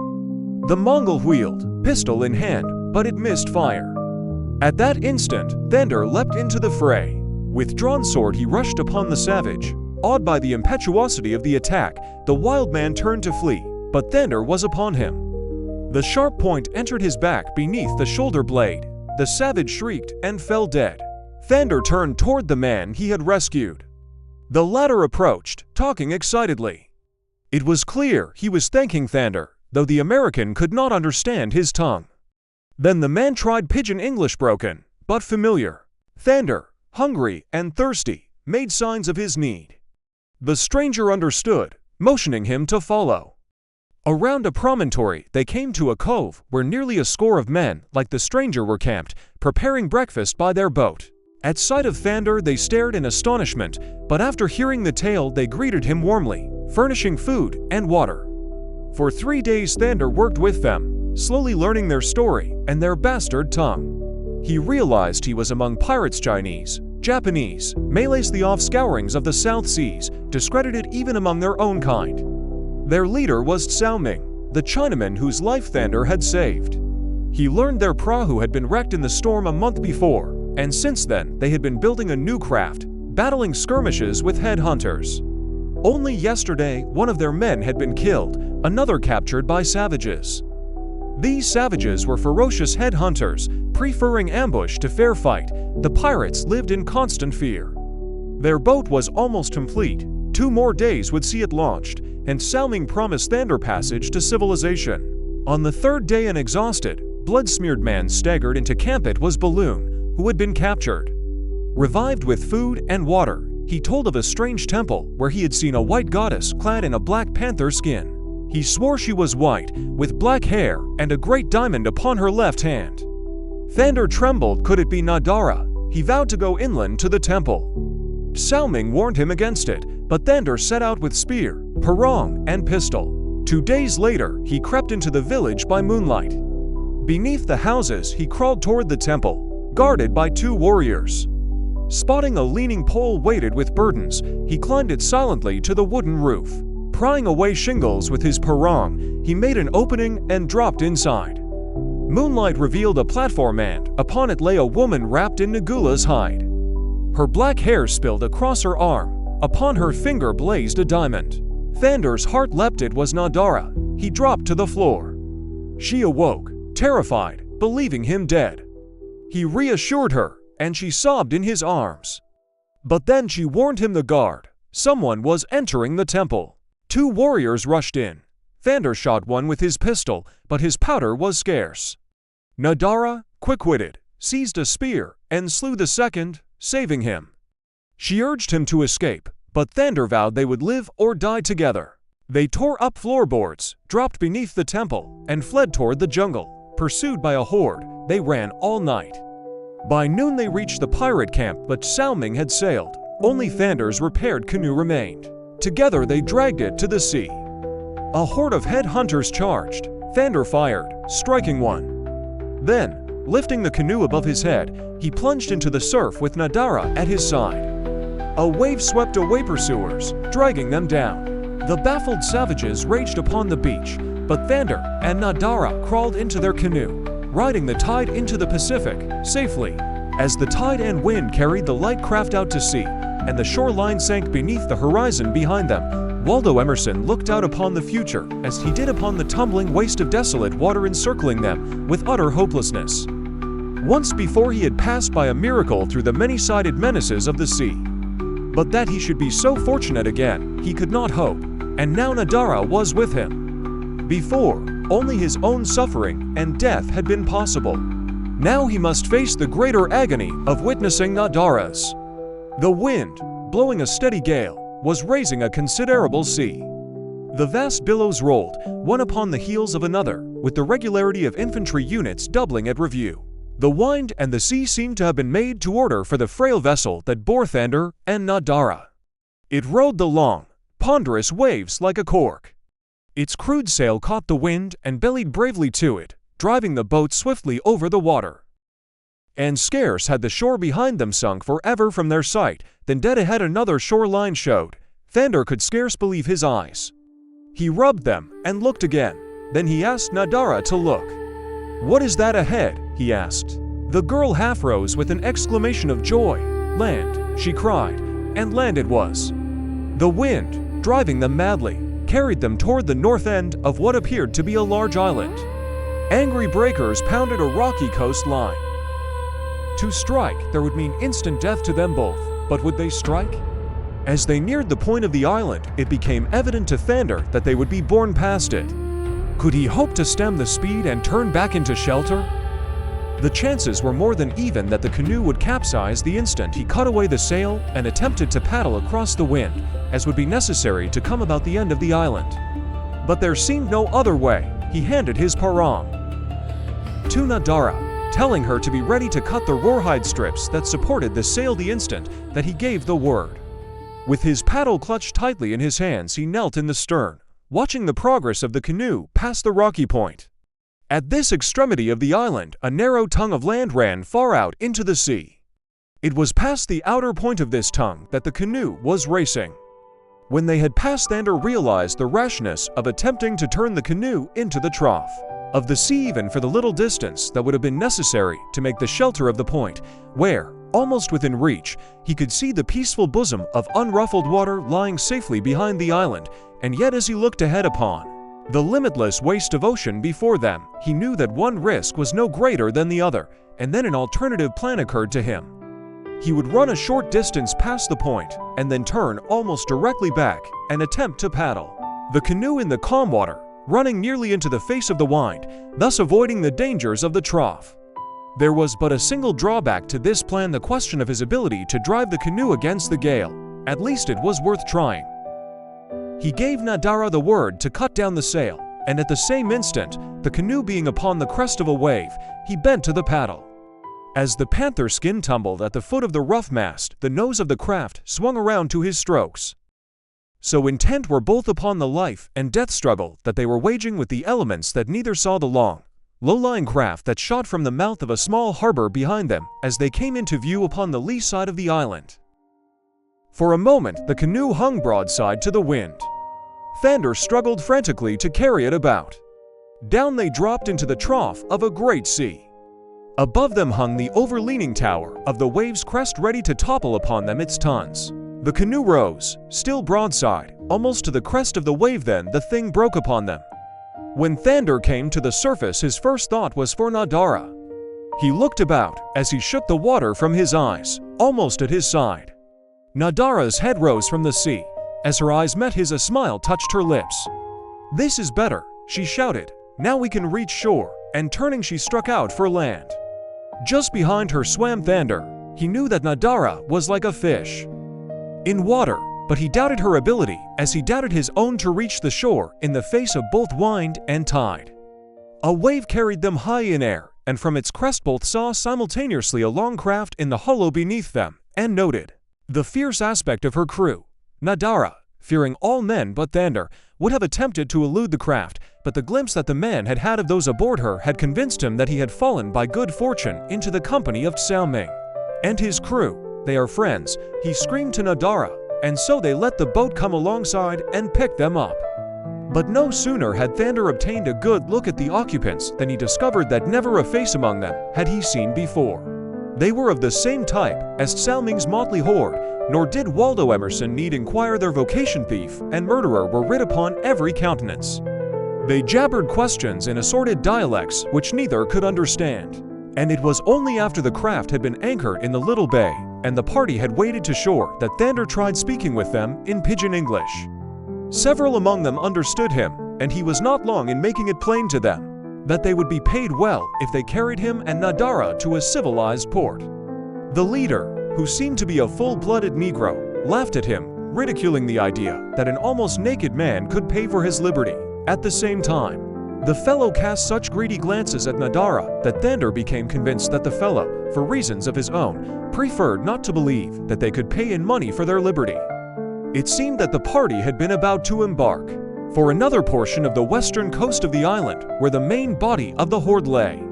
The Mongol wheeled, pistol in hand, but it missed fire. At that instant, Thandar leapt into the fray. With drawn sword he rushed upon the savage. Awed by the impetuosity of the attack, the wild man turned to flee, but Thandar was upon him. The sharp point entered his back beneath the shoulder blade. The savage shrieked and fell dead. Thandar turned toward the man he had rescued. The latter approached, talking excitedly. It was clear he was thanking Thandar, though the American could not understand his tongue. Then the man tried pidgin English, broken, but familiar. Thandar, hungry and thirsty, made signs of his need. The stranger understood, motioning him to follow. Around a promontory, they came to a cove where nearly a score of men, like the stranger, were camped, preparing breakfast by their boat. At sight of Thandar, they stared in astonishment, but after hearing the tale, they greeted him warmly, furnishing food and water. For 3 days, Thandar worked with them, slowly learning their story and their bastard tongue. He realized he was among pirates, Chinese, Japanese, Malays, the offscourings of the South Seas, discredited even among their own kind. Their leader was Cao Ming, the Chinaman whose life Thandar had saved. He learned their prahu had been wrecked in the storm a month before, and since then they had been building a new craft, battling skirmishes with headhunters. Only yesterday, one of their men had been killed, another captured by savages. These savages were ferocious headhunters, preferring ambush to fair fight. The pirates lived in constant fear. Their boat was almost complete. 2 more days would see it launched, and Cao Ming promised Thandar passage to civilization. On the 3rd day, an exhausted, blood-smeared man staggered into camp. It was Balloon, who had been captured. Revived with food and water, he told of a strange temple where he had seen a white goddess clad in a black panther skin. He swore she was white, with black hair and a great diamond upon her left hand. Thandar trembled. Could it be Nadara? He vowed to go inland to the temple. Cao Ming warned him against it, but Thandar set out with spear, parang, and pistol. 2 days later, he crept into the village by moonlight. Beneath the houses, he crawled toward the temple, guarded by 2 warriors. Spotting a leaning pole weighted with burdens, he climbed it silently to the wooden roof. Prying away shingles with his parang, he made an opening and dropped inside. Moonlight revealed a platform, and upon it lay a woman wrapped in Nagula's hide. Her black hair spilled across her arm. Upon her finger blazed a diamond. Thandar's heart leapt. It was Nadara. He dropped to the floor. She awoke, terrified, believing him dead. He reassured her, and she sobbed in his arms. But then she warned him the guard. Someone was entering the temple. 2 warriors rushed in. Thandar shot one with his pistol, but his powder was scarce. Nadara, quick-witted, seized a spear and slew the second, saving him. She urged him to escape, but Thandar vowed they would live or die together. They tore up floorboards, dropped beneath the temple, and fled toward the jungle. Pursued by a horde, they ran all night. By noon they reached the pirate camp, but Cao Ming had sailed. Only Thandar's repaired canoe remained. Together they dragged it to the sea. A horde of headhunters charged. Thandar fired, striking one. Then, lifting the canoe above his head, he plunged into the surf with Nadara at his side. A wave swept away pursuers, dragging them down. The baffled savages raged upon the beach, but Thandar and Nadara crawled into their canoe, riding the tide into the Pacific, safely. As the tide and wind carried the light craft out to sea, and the shoreline sank beneath the horizon behind them, Waldo Emerson looked out upon the future, as he did upon the tumbling waste of desolate water encircling them, with utter hopelessness. Once before he had passed by a miracle through the many-sided menaces of the sea. But that he should be so fortunate again, he could not hope, and now Nadara was with him. Before, only his own suffering and death had been possible. Now he must face the greater agony of witnessing Nadara's. The wind, blowing a steady gale, was raising a considerable sea. The vast billows rolled, one upon the heels of another, with the regularity of infantry units doubling at review. The wind and the sea seemed to have been made to order for the frail vessel that bore Thandar and Nadara. It rode the long, ponderous waves like a cork. Its crude sail caught the wind and bellied bravely to it, driving the boat swiftly over the water. And scarce had the shore behind them sunk forever from their sight, than dead ahead another shoreline showed. Thandar could scarce believe his eyes. He rubbed them and looked again. Then he asked Nadara to look. "What is that ahead?" he asked. The girl half rose with an exclamation of joy. "Land," she cried, and land it was. The wind, driving them madly, carried them toward the north end of what appeared to be a large island. Angry breakers pounded a rocky coastline. To strike there would mean instant death to them both, but would they strike? As they neared the point of the island, it became evident to Thandar that they would be borne past it. Could he hope to stem the speed and turn back into shelter? The chances were more than even that the canoe would capsize the instant he cut away the sail and attempted to paddle across the wind, as would be necessary to come about the end of the island. But there seemed no other way. He handed his parang to Nadara, telling her to be ready to cut the rawhide strips that supported the sail the instant that he gave the word. With his paddle clutched tightly in his hands, he knelt in the stern, watching the progress of the canoe past the rocky point. At this extremity of the island, a narrow tongue of land ran far out into the sea. It was past the outer point of this tongue that the canoe was racing. When they had passed, Thandar realized the rashness of attempting to turn the canoe into the trough of the sea, even for the little distance that would have been necessary to make the shelter of the point, where, almost within reach, he could see the peaceful bosom of unruffled water lying safely behind the island, and yet as he looked ahead upon the limitless waste of ocean before them, he knew that one risk was no greater than the other, and then an alternative plan occurred to him. He would run a short distance past the point, and then turn almost directly back and attempt to paddle the canoe in the calm water, running nearly into the face of the wind, thus avoiding the dangers of the trough. There was but a single drawback to this plan: the question of his ability to drive the canoe against the gale. At least it was worth trying. He gave Nadara the word to cut down the sail, and at the same instant, the canoe being upon the crest of a wave, he bent to the paddle. As the panther skin tumbled at the foot of the rough mast, the nose of the craft swung around to his strokes. So intent were both upon the life and death struggle that they were waging with the elements that neither saw the long, low-lying craft that shot from the mouth of a small harbor behind them as they came into view upon the lee side of the island. For a moment, the canoe hung broadside to the wind. Thandar struggled frantically to carry it about. Down they dropped into the trough of a great sea. Above them hung the overleaning tower of the wave's crest, ready to topple upon them its tons. The canoe rose, still broadside, almost to the crest of the wave. Then the thing broke upon them. When Thandar came to the surface, his first thought was for Nadara. He looked about as he shook the water from his eyes, almost at his side. Nadara's head rose from the sea. As her eyes met his, a smile touched her lips. "This is better," she shouted. "Now we can reach shore," and turning she struck out for land. Just behind her swam Thandar. He knew that Nadara was like a fish in water, but he doubted her ability, as he doubted his own, to reach the shore in the face of both wind and tide. A wave carried them high in air, and from its crest both saw simultaneously a long craft in the hollow beneath them, and noted the fierce aspect of her crew. Nadara, fearing all men but Thandar, would have attempted to elude the craft, but the glimpse that the man had had of those aboard her had convinced him that he had fallen by good fortune into the company of Xiaoming and his crew. "They are friends," he screamed to Nadara, and so they let the boat come alongside and picked them up. But no sooner had Thandar obtained a good look at the occupants than he discovered that never a face among them had he seen before. They were of the same type as Xiaoming's motley horde, nor did Waldo Emerson need inquire. Their vocation, thief and murderer, were writ upon every countenance. They jabbered questions in assorted dialects which neither could understand. And it was only after the craft had been anchored in the little bay, and the party had waded to shore, that Thandar tried speaking with them in pidgin English. Several among them understood him, and he was not long in making it plain to them that they would be paid well if they carried him and Nadara to a civilized port. The leader, who seemed to be a full-blooded Negro, laughed at him, ridiculing the idea that an almost naked man could pay for his liberty. At the same time, the fellow cast such greedy glances at Nadara that Thandar became convinced that the fellow, for reasons of his own, preferred not to believe that they could pay in money for their liberty. It seemed that the party had been about to embark. for another portion of the western coast of the island where the main body of the horde lay.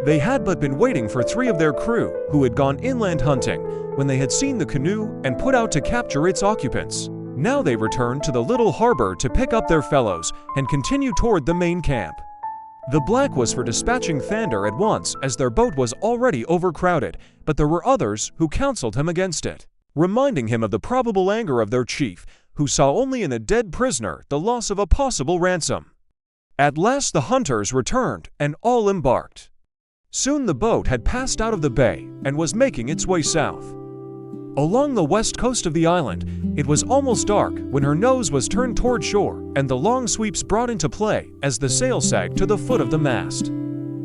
They had but been waiting for 3 of their crew who had gone inland hunting when they had seen the canoe and put out to capture its occupants. Now they returned to the little harbor to pick up their fellows and continue toward the main camp. The Black was for dispatching Thandar at once as their boat was already overcrowded, but there were others who counseled him against it, reminding him of the probable anger of their chief, who saw only in a dead prisoner the loss of a possible ransom. At last the hunters returned and all embarked. Soon the boat had passed out of the bay and was making its way south. Along the west coast of the island, it was almost dark when her nose was turned toward shore and the long sweeps brought into play as the sail sagged to the foot of the mast.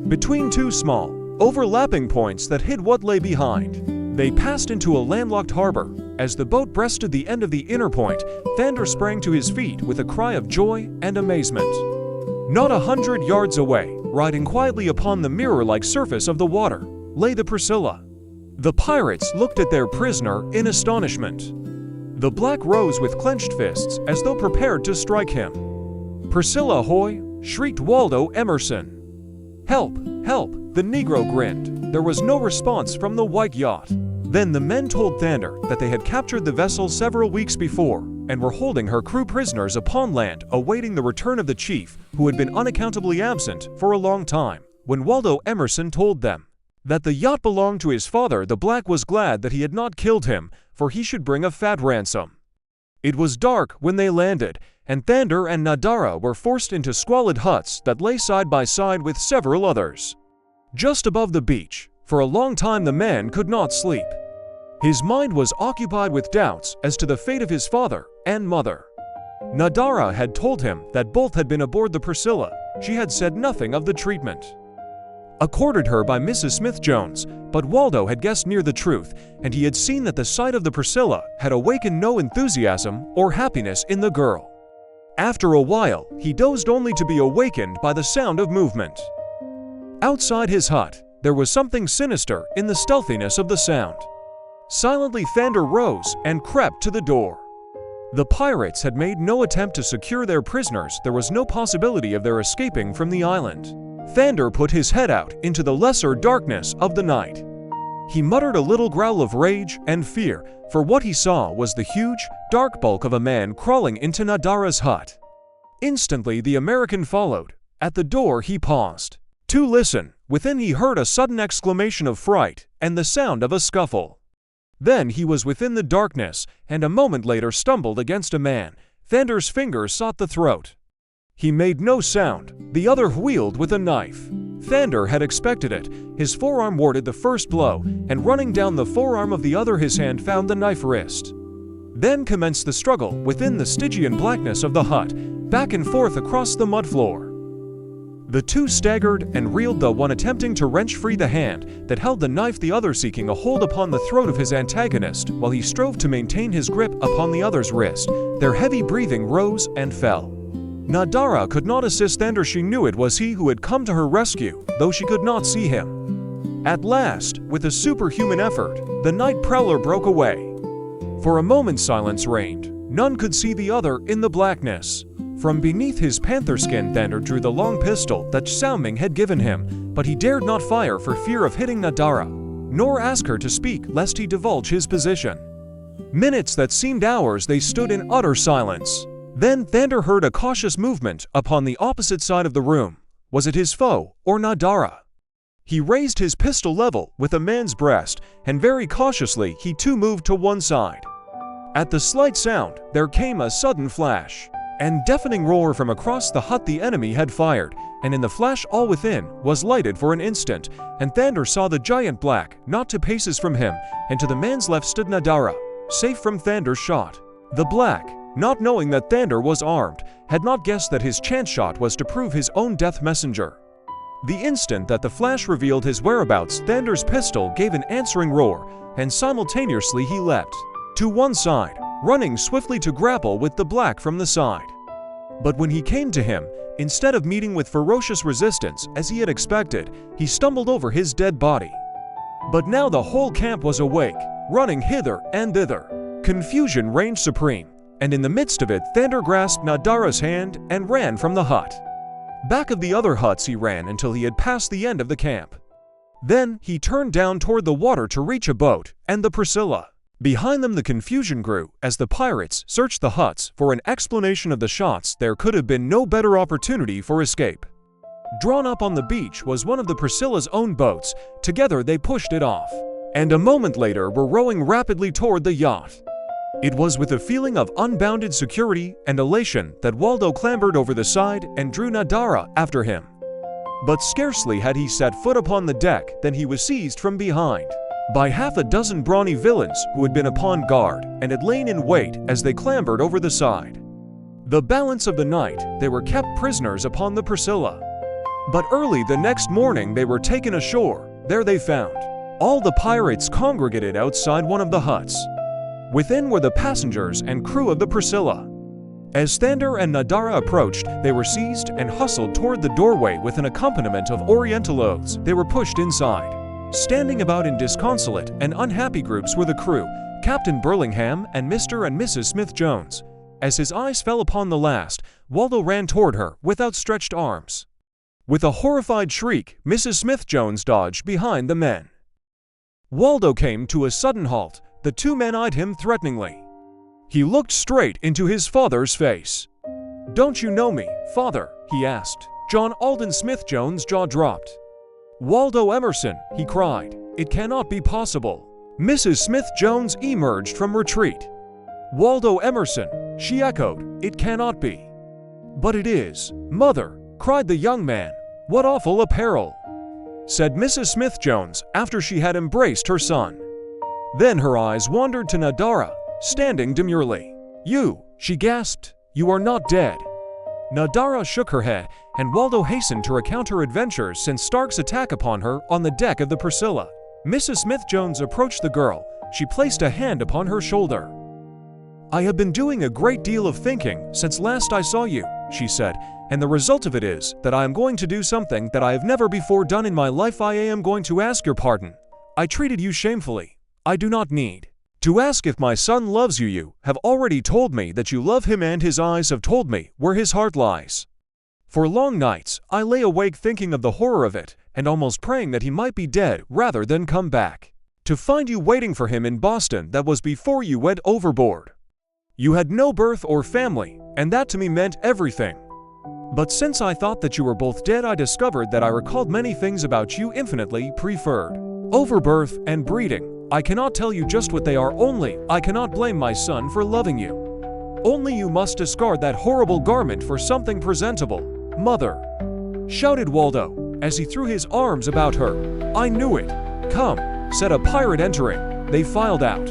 Between 2 small, overlapping points that hid what lay behind, they passed into a landlocked harbor. As the boat breasted the end of the inner point, Thandar sprang to his feet with a cry of joy and amazement. Not 100 yards away, riding quietly upon the mirror-like surface of the water, lay the Priscilla. The pirates looked at their prisoner in astonishment. The Black rose with clenched fists as though prepared to strike him. "Priscilla, ahoy!" shrieked Waldo Emerson. "Help! Help!" the Negro grinned. There was no response from the white yacht. Then the men told Thandar that they had captured the vessel several weeks before and were holding her crew prisoners upon land, awaiting the return of the chief, who had been unaccountably absent for a long time. When Waldo Emerson told them that the yacht belonged to his father, the Black was glad that he had not killed him, for he should bring a fat ransom. It was dark when they landed, and Thandar and Nadara were forced into squalid huts that lay side by side with several others. Just above the beach, for a long time the man could not sleep. His mind was occupied with doubts as to the fate of his father and mother. Nadara had told him that both had been aboard the Priscilla. She had said nothing of the treatment accorded her by Mrs. Smith-Jones, but Waldo had guessed near the truth, and he had seen that the sight of the Priscilla had awakened no enthusiasm or happiness in the girl. After a while, he dozed only to be awakened by the sound of movement. Outside his hut, there was something sinister in the stealthiness of the sound. Silently Thandar rose and crept to the door. The pirates had made no attempt to secure their prisoners. There was no possibility of their escaping from the island. Thandar put his head out into the lesser darkness of the night. He muttered a little growl of rage and fear, for what he saw was the huge, dark bulk of a man crawling into Nadara's hut. Instantly the American followed. At the door he paused to listen. Within he heard a sudden exclamation of fright and the sound of a scuffle. Then he was within the darkness, and a moment later stumbled against a man. Thandar's fingers sought the throat. He made no sound. The other wheeled with a knife. Thandar had expected it. His forearm warded the first blow, and running down the forearm of the other his hand found the knife wrist. Then commenced the struggle within the Stygian blackness of the hut, back and forth across the mud floor. The two staggered and reeled, the one attempting to wrench free the hand that held the knife, the other seeking a hold upon the throat of his antagonist while he strove to maintain his grip upon the other's wrist. Their heavy breathing rose and fell. Nadara could not assist Thandar. She knew it was he who had come to her rescue, though she could not see him. At last, with a superhuman effort, the night prowler broke away. For a moment silence reigned. None could see the other in the blackness. From beneath his panther skin, Thandar drew the long pistol that Sao Ming had given him, but he dared not fire for fear of hitting Nadara, nor ask her to speak lest he divulge his position. Minutes that seemed hours they stood in utter silence. Then Thandar heard a cautious movement upon the opposite side of the room. Was it his foe or Nadara? He raised his pistol level with a man's breast, and very cautiously he too moved to one side. At the slight sound, there came a sudden flash and deafening roar from across the hut. The enemy had fired, and in the flash all within was lighted for an instant, and Thandar saw the giant black not 2 paces from him, and to the man's left stood Nadara, safe from Thandar's shot. The black, not knowing that Thandar was armed, had not guessed that his chance shot was to prove his own death messenger. The instant that the flash revealed his whereabouts, Thandar's pistol gave an answering roar, and simultaneously he leapt to one side, running swiftly to grapple with the black from the side. But when he came to him, instead of meeting with ferocious resistance as he had expected, he stumbled over his dead body. But now the whole camp was awake, running hither and thither. Confusion reigned supreme. and in the midst of it, Thandar grasped Nadara's hand and ran from the hut. Back of the other huts he ran until he had passed the end of the camp. Then he turned down toward the water to reach a boat and the Priscilla. Behind them the confusion grew as the pirates searched the huts for an explanation of the shots. There could have been no better opportunity for escape. Drawn up on the beach was one of the Priscilla's own boats. Together they pushed it off, and a moment later were rowing rapidly toward the yacht. It was with a feeling of unbounded security and elation that Waldo clambered over the side and drew Nadara after him. But scarcely had he set foot upon the deck than he was seized from behind by half a dozen brawny villains who had been upon guard and had lain in wait as they clambered over the side. The balance of the night they were kept prisoners upon the Priscilla. But early the next morning they were taken ashore. There they found all the pirates congregated outside one of the huts. Within were the passengers and crew of the Priscilla. As Thandar and Nadara approached, they were seized and hustled toward the doorway with an accompaniment of Oriental oaths. They were pushed inside. Standing about in disconsolate and unhappy groups were the crew, Captain Burlingham and Mr. and Mrs. Smith-Jones. As his eyes fell upon the last, Waldo ran toward her with outstretched arms. With a horrified shriek, Mrs. Smith-Jones dodged behind the men. Waldo came to a sudden halt. The two men eyed him threateningly. He looked straight into his father's face. "Don't you know me, father?" he asked. John Alden Smith-Jones' jaw dropped. "Waldo Emerson," he cried. "It cannot be possible." Mrs. Smith-Jones emerged from retreat. "Waldo Emerson," she echoed. "It cannot be." "But it is, mother," cried the young man. "What awful a peril," said Mrs. Smith-Jones after she had embraced her son. Then her eyes wandered to Nadara, standing demurely. "You," she gasped, "you are not dead." Nadara shook her head, and Waldo hastened to recount her adventures since Stark's attack upon her on the deck of the Priscilla. Mrs. Smith-Jones approached the girl. She placed a hand upon her shoulder. "I have been doing a great deal of thinking since last I saw you," she said, "and the result of it is that I am going to do something that I have never before done in my life. I am going to ask your pardon. I treated you shamefully. I do not need to ask if my son loves you. You have already told me that you love him, and his eyes have told me where his heart lies. For long nights I lay awake thinking of the horror of it, and almost praying that he might be dead rather than come back, to find you waiting for him in Boston. That was before you went overboard. You had no birth or family, and that to me meant everything. But since I thought that you were both dead, I discovered that I recalled many things about you infinitely preferred over birth and breeding. I cannot tell you just what they are, only I cannot blame my son for loving you. Only you must discard that horrible garment for something presentable, mother," shouted Waldo, as he threw his arms about her. "I knew it. Come," said a pirate entering. They filed out.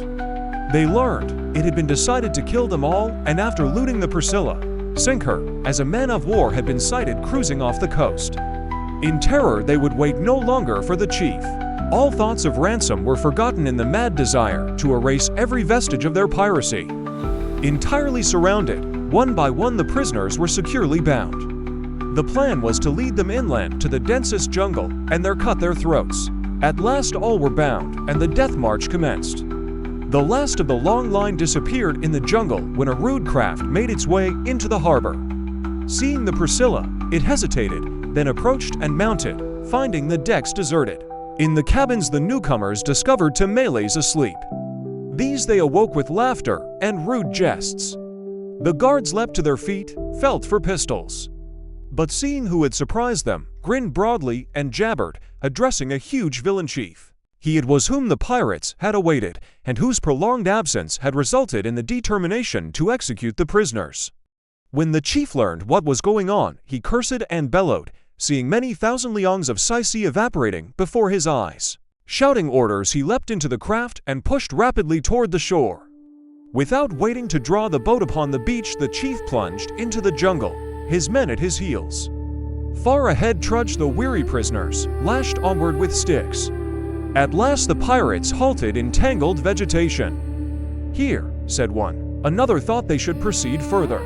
They learned it had been decided to kill them all, and after looting the Priscilla, sink her, as a man of war had been sighted cruising off the coast. In terror they would wait no longer for the chief. All thoughts of ransom were forgotten in the mad desire to erase every vestige of their piracy. Entirely surrounded, one by one the prisoners were securely bound. The plan was to lead them inland to the densest jungle and there cut their throats. At last all were bound, and the death march commenced. The last of the long line disappeared in the jungle when a rude craft made its way into the harbor. Seeing the Priscilla, it hesitated, then approached and mounted, finding the decks deserted. In the cabins the newcomers discovered two Malays asleep. These they awoke with laughter and rude jests. The guards leapt to their feet, felt for pistols. But seeing who had surprised them, grinned broadly and jabbered, addressing a huge villain chief. He it was whom the pirates had awaited, and whose prolonged absence had resulted in the determination to execute the prisoners. When the chief learned what was going on, he cursed and bellowed, seeing many thousand leongs of Psyche evaporating before his eyes. Shouting orders, he leapt into the craft and pushed rapidly toward the shore. Without waiting to draw the boat upon the beach, the chief plunged into the jungle, his men at his heels. Far ahead trudged the weary prisoners, lashed onward with sticks. At last the pirates halted in tangled vegetation. "Here," said one. Another thought they should proceed further.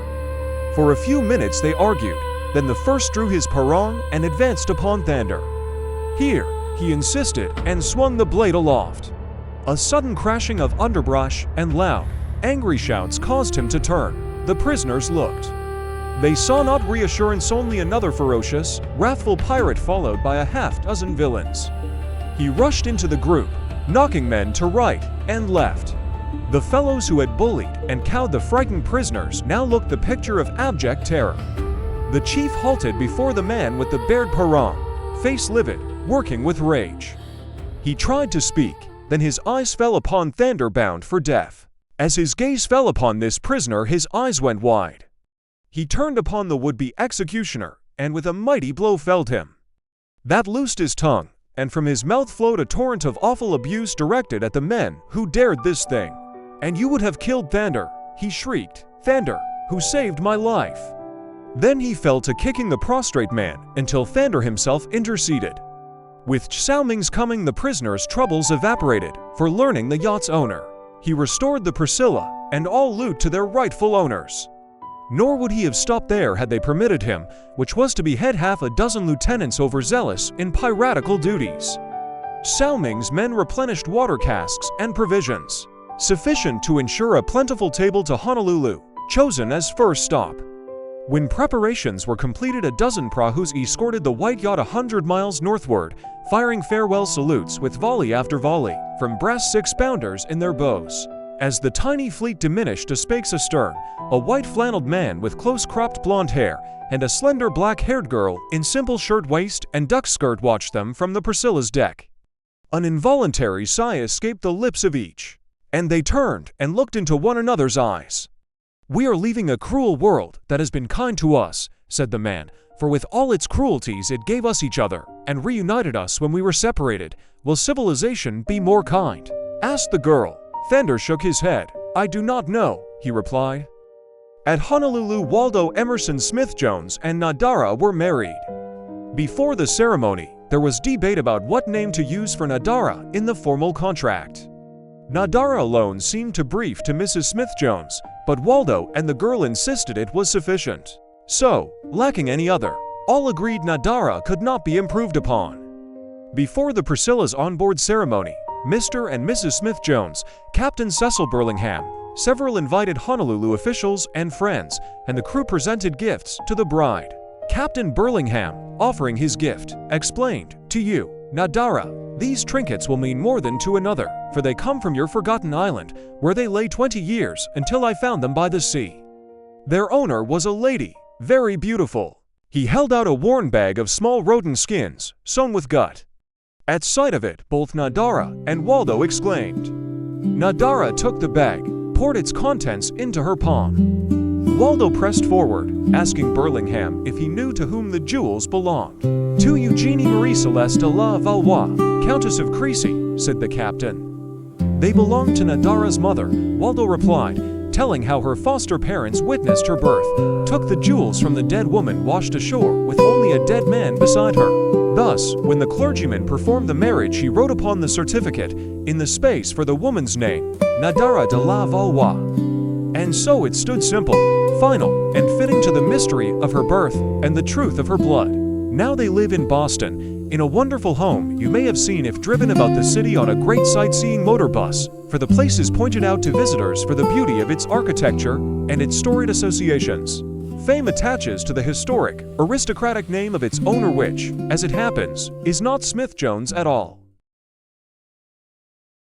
For a few minutes they argued. Then the first drew his parang and advanced upon Thandar. "Here," he insisted, and swung the blade aloft. A sudden crashing of underbrush and loud, Angry shouts caused him to turn. The prisoners looked. They saw not reassurance, only another ferocious, wrathful pirate followed by a half-dozen villains. He rushed into the group, knocking men to right and left. The fellows who had bullied and cowed the frightened prisoners now looked the picture of abject terror. The chief halted before the man with the bared parang, face livid, working with rage. He tried to speak, then his eyes fell upon Thandar, bound for death. As his gaze fell upon this prisoner, his eyes went wide. He turned upon the would-be executioner, and with a mighty blow felled him. That loosed his tongue, and from his mouth flowed a torrent of awful abuse directed at the men who dared this thing. "And you would have killed Thandar," he shrieked. "Thandar, who saved my life." Then he fell to kicking the prostrate man until Thandar himself interceded. With Xiao Ming's coming, the prisoner's troubles evaporated, for learning the yacht's owner, he restored the Priscilla and all loot to their rightful owners. Nor would he have stopped there had they permitted him, which was to behead half a dozen lieutenants overzealous in piratical duties. Xiao Ming's men replenished water casks and provisions, sufficient to ensure a plentiful table to Honolulu, chosen as first stop. When preparations were completed, a dozen prahus escorted the white yacht 100 miles northward, firing farewell salutes with volley after volley from brass 6-pounders in their bows. As the tiny fleet diminished, a spakes astern, a white flanneled man with close-cropped blonde hair and a slender black-haired girl in simple shirt-waist and duck skirt watched them from the Priscilla's deck. An involuntary sigh escaped the lips of each, and they turned and looked into one another's eyes. "We are leaving a cruel world that has been kind to us," said the man, "for with all its cruelties it gave us each other and reunited us when we were separated. Will civilization be more kind?" asked the girl. Thandar shook his head. "I do not know," he replied. At Honolulu, Waldo Emerson Smith Jones and Nadara were married. Before the ceremony, there was debate about what name to use for Nadara in the formal contract. Nadara alone seemed to brief to Mrs. Smith Jones, but Waldo and the girl insisted it was sufficient. So, lacking any other, all agreed Nadara could not be improved upon. Before the Priscilla's onboard ceremony, Mr. and Mrs. Smith Jones, Captain Cecil Burlingham, several invited Honolulu officials and friends, and the crew presented gifts to the bride. Captain Burlingham, offering his gift, explained, "To you, Nadara, these trinkets will mean more than to another, for they come from your forgotten island, where they lay 20 years until I found them by the sea. Their owner was a lady, very beautiful." He held out a worn bag of small rodent skins, sewn with gut. At sight of it, both Nadara and Waldo exclaimed. Nadara took the bag, poured its contents into her palm. Waldo pressed forward, asking Burlingham if he knew to whom the jewels belonged. "To Eugenie Marie Celeste de la Valois, Countess of Crecy," said the captain. "They belonged to Nadara's mother," Waldo replied, telling how her foster parents witnessed her birth, took the jewels from the dead woman washed ashore with only a dead man beside her. Thus, when the clergyman performed the marriage, he wrote upon the certificate, in the space for the woman's name, Nadara de la Valois. And so it stood simple, final, and fitting to the mystery of her birth and the truth of her blood. Now they live in Boston, in a wonderful home you may have seen if driven about the city on a great sightseeing motor bus, for the place is pointed out to visitors for the beauty of its architecture and its storied associations. Fame attaches to the historic, aristocratic name of its owner which, as it happens, is not Smith Jones at all.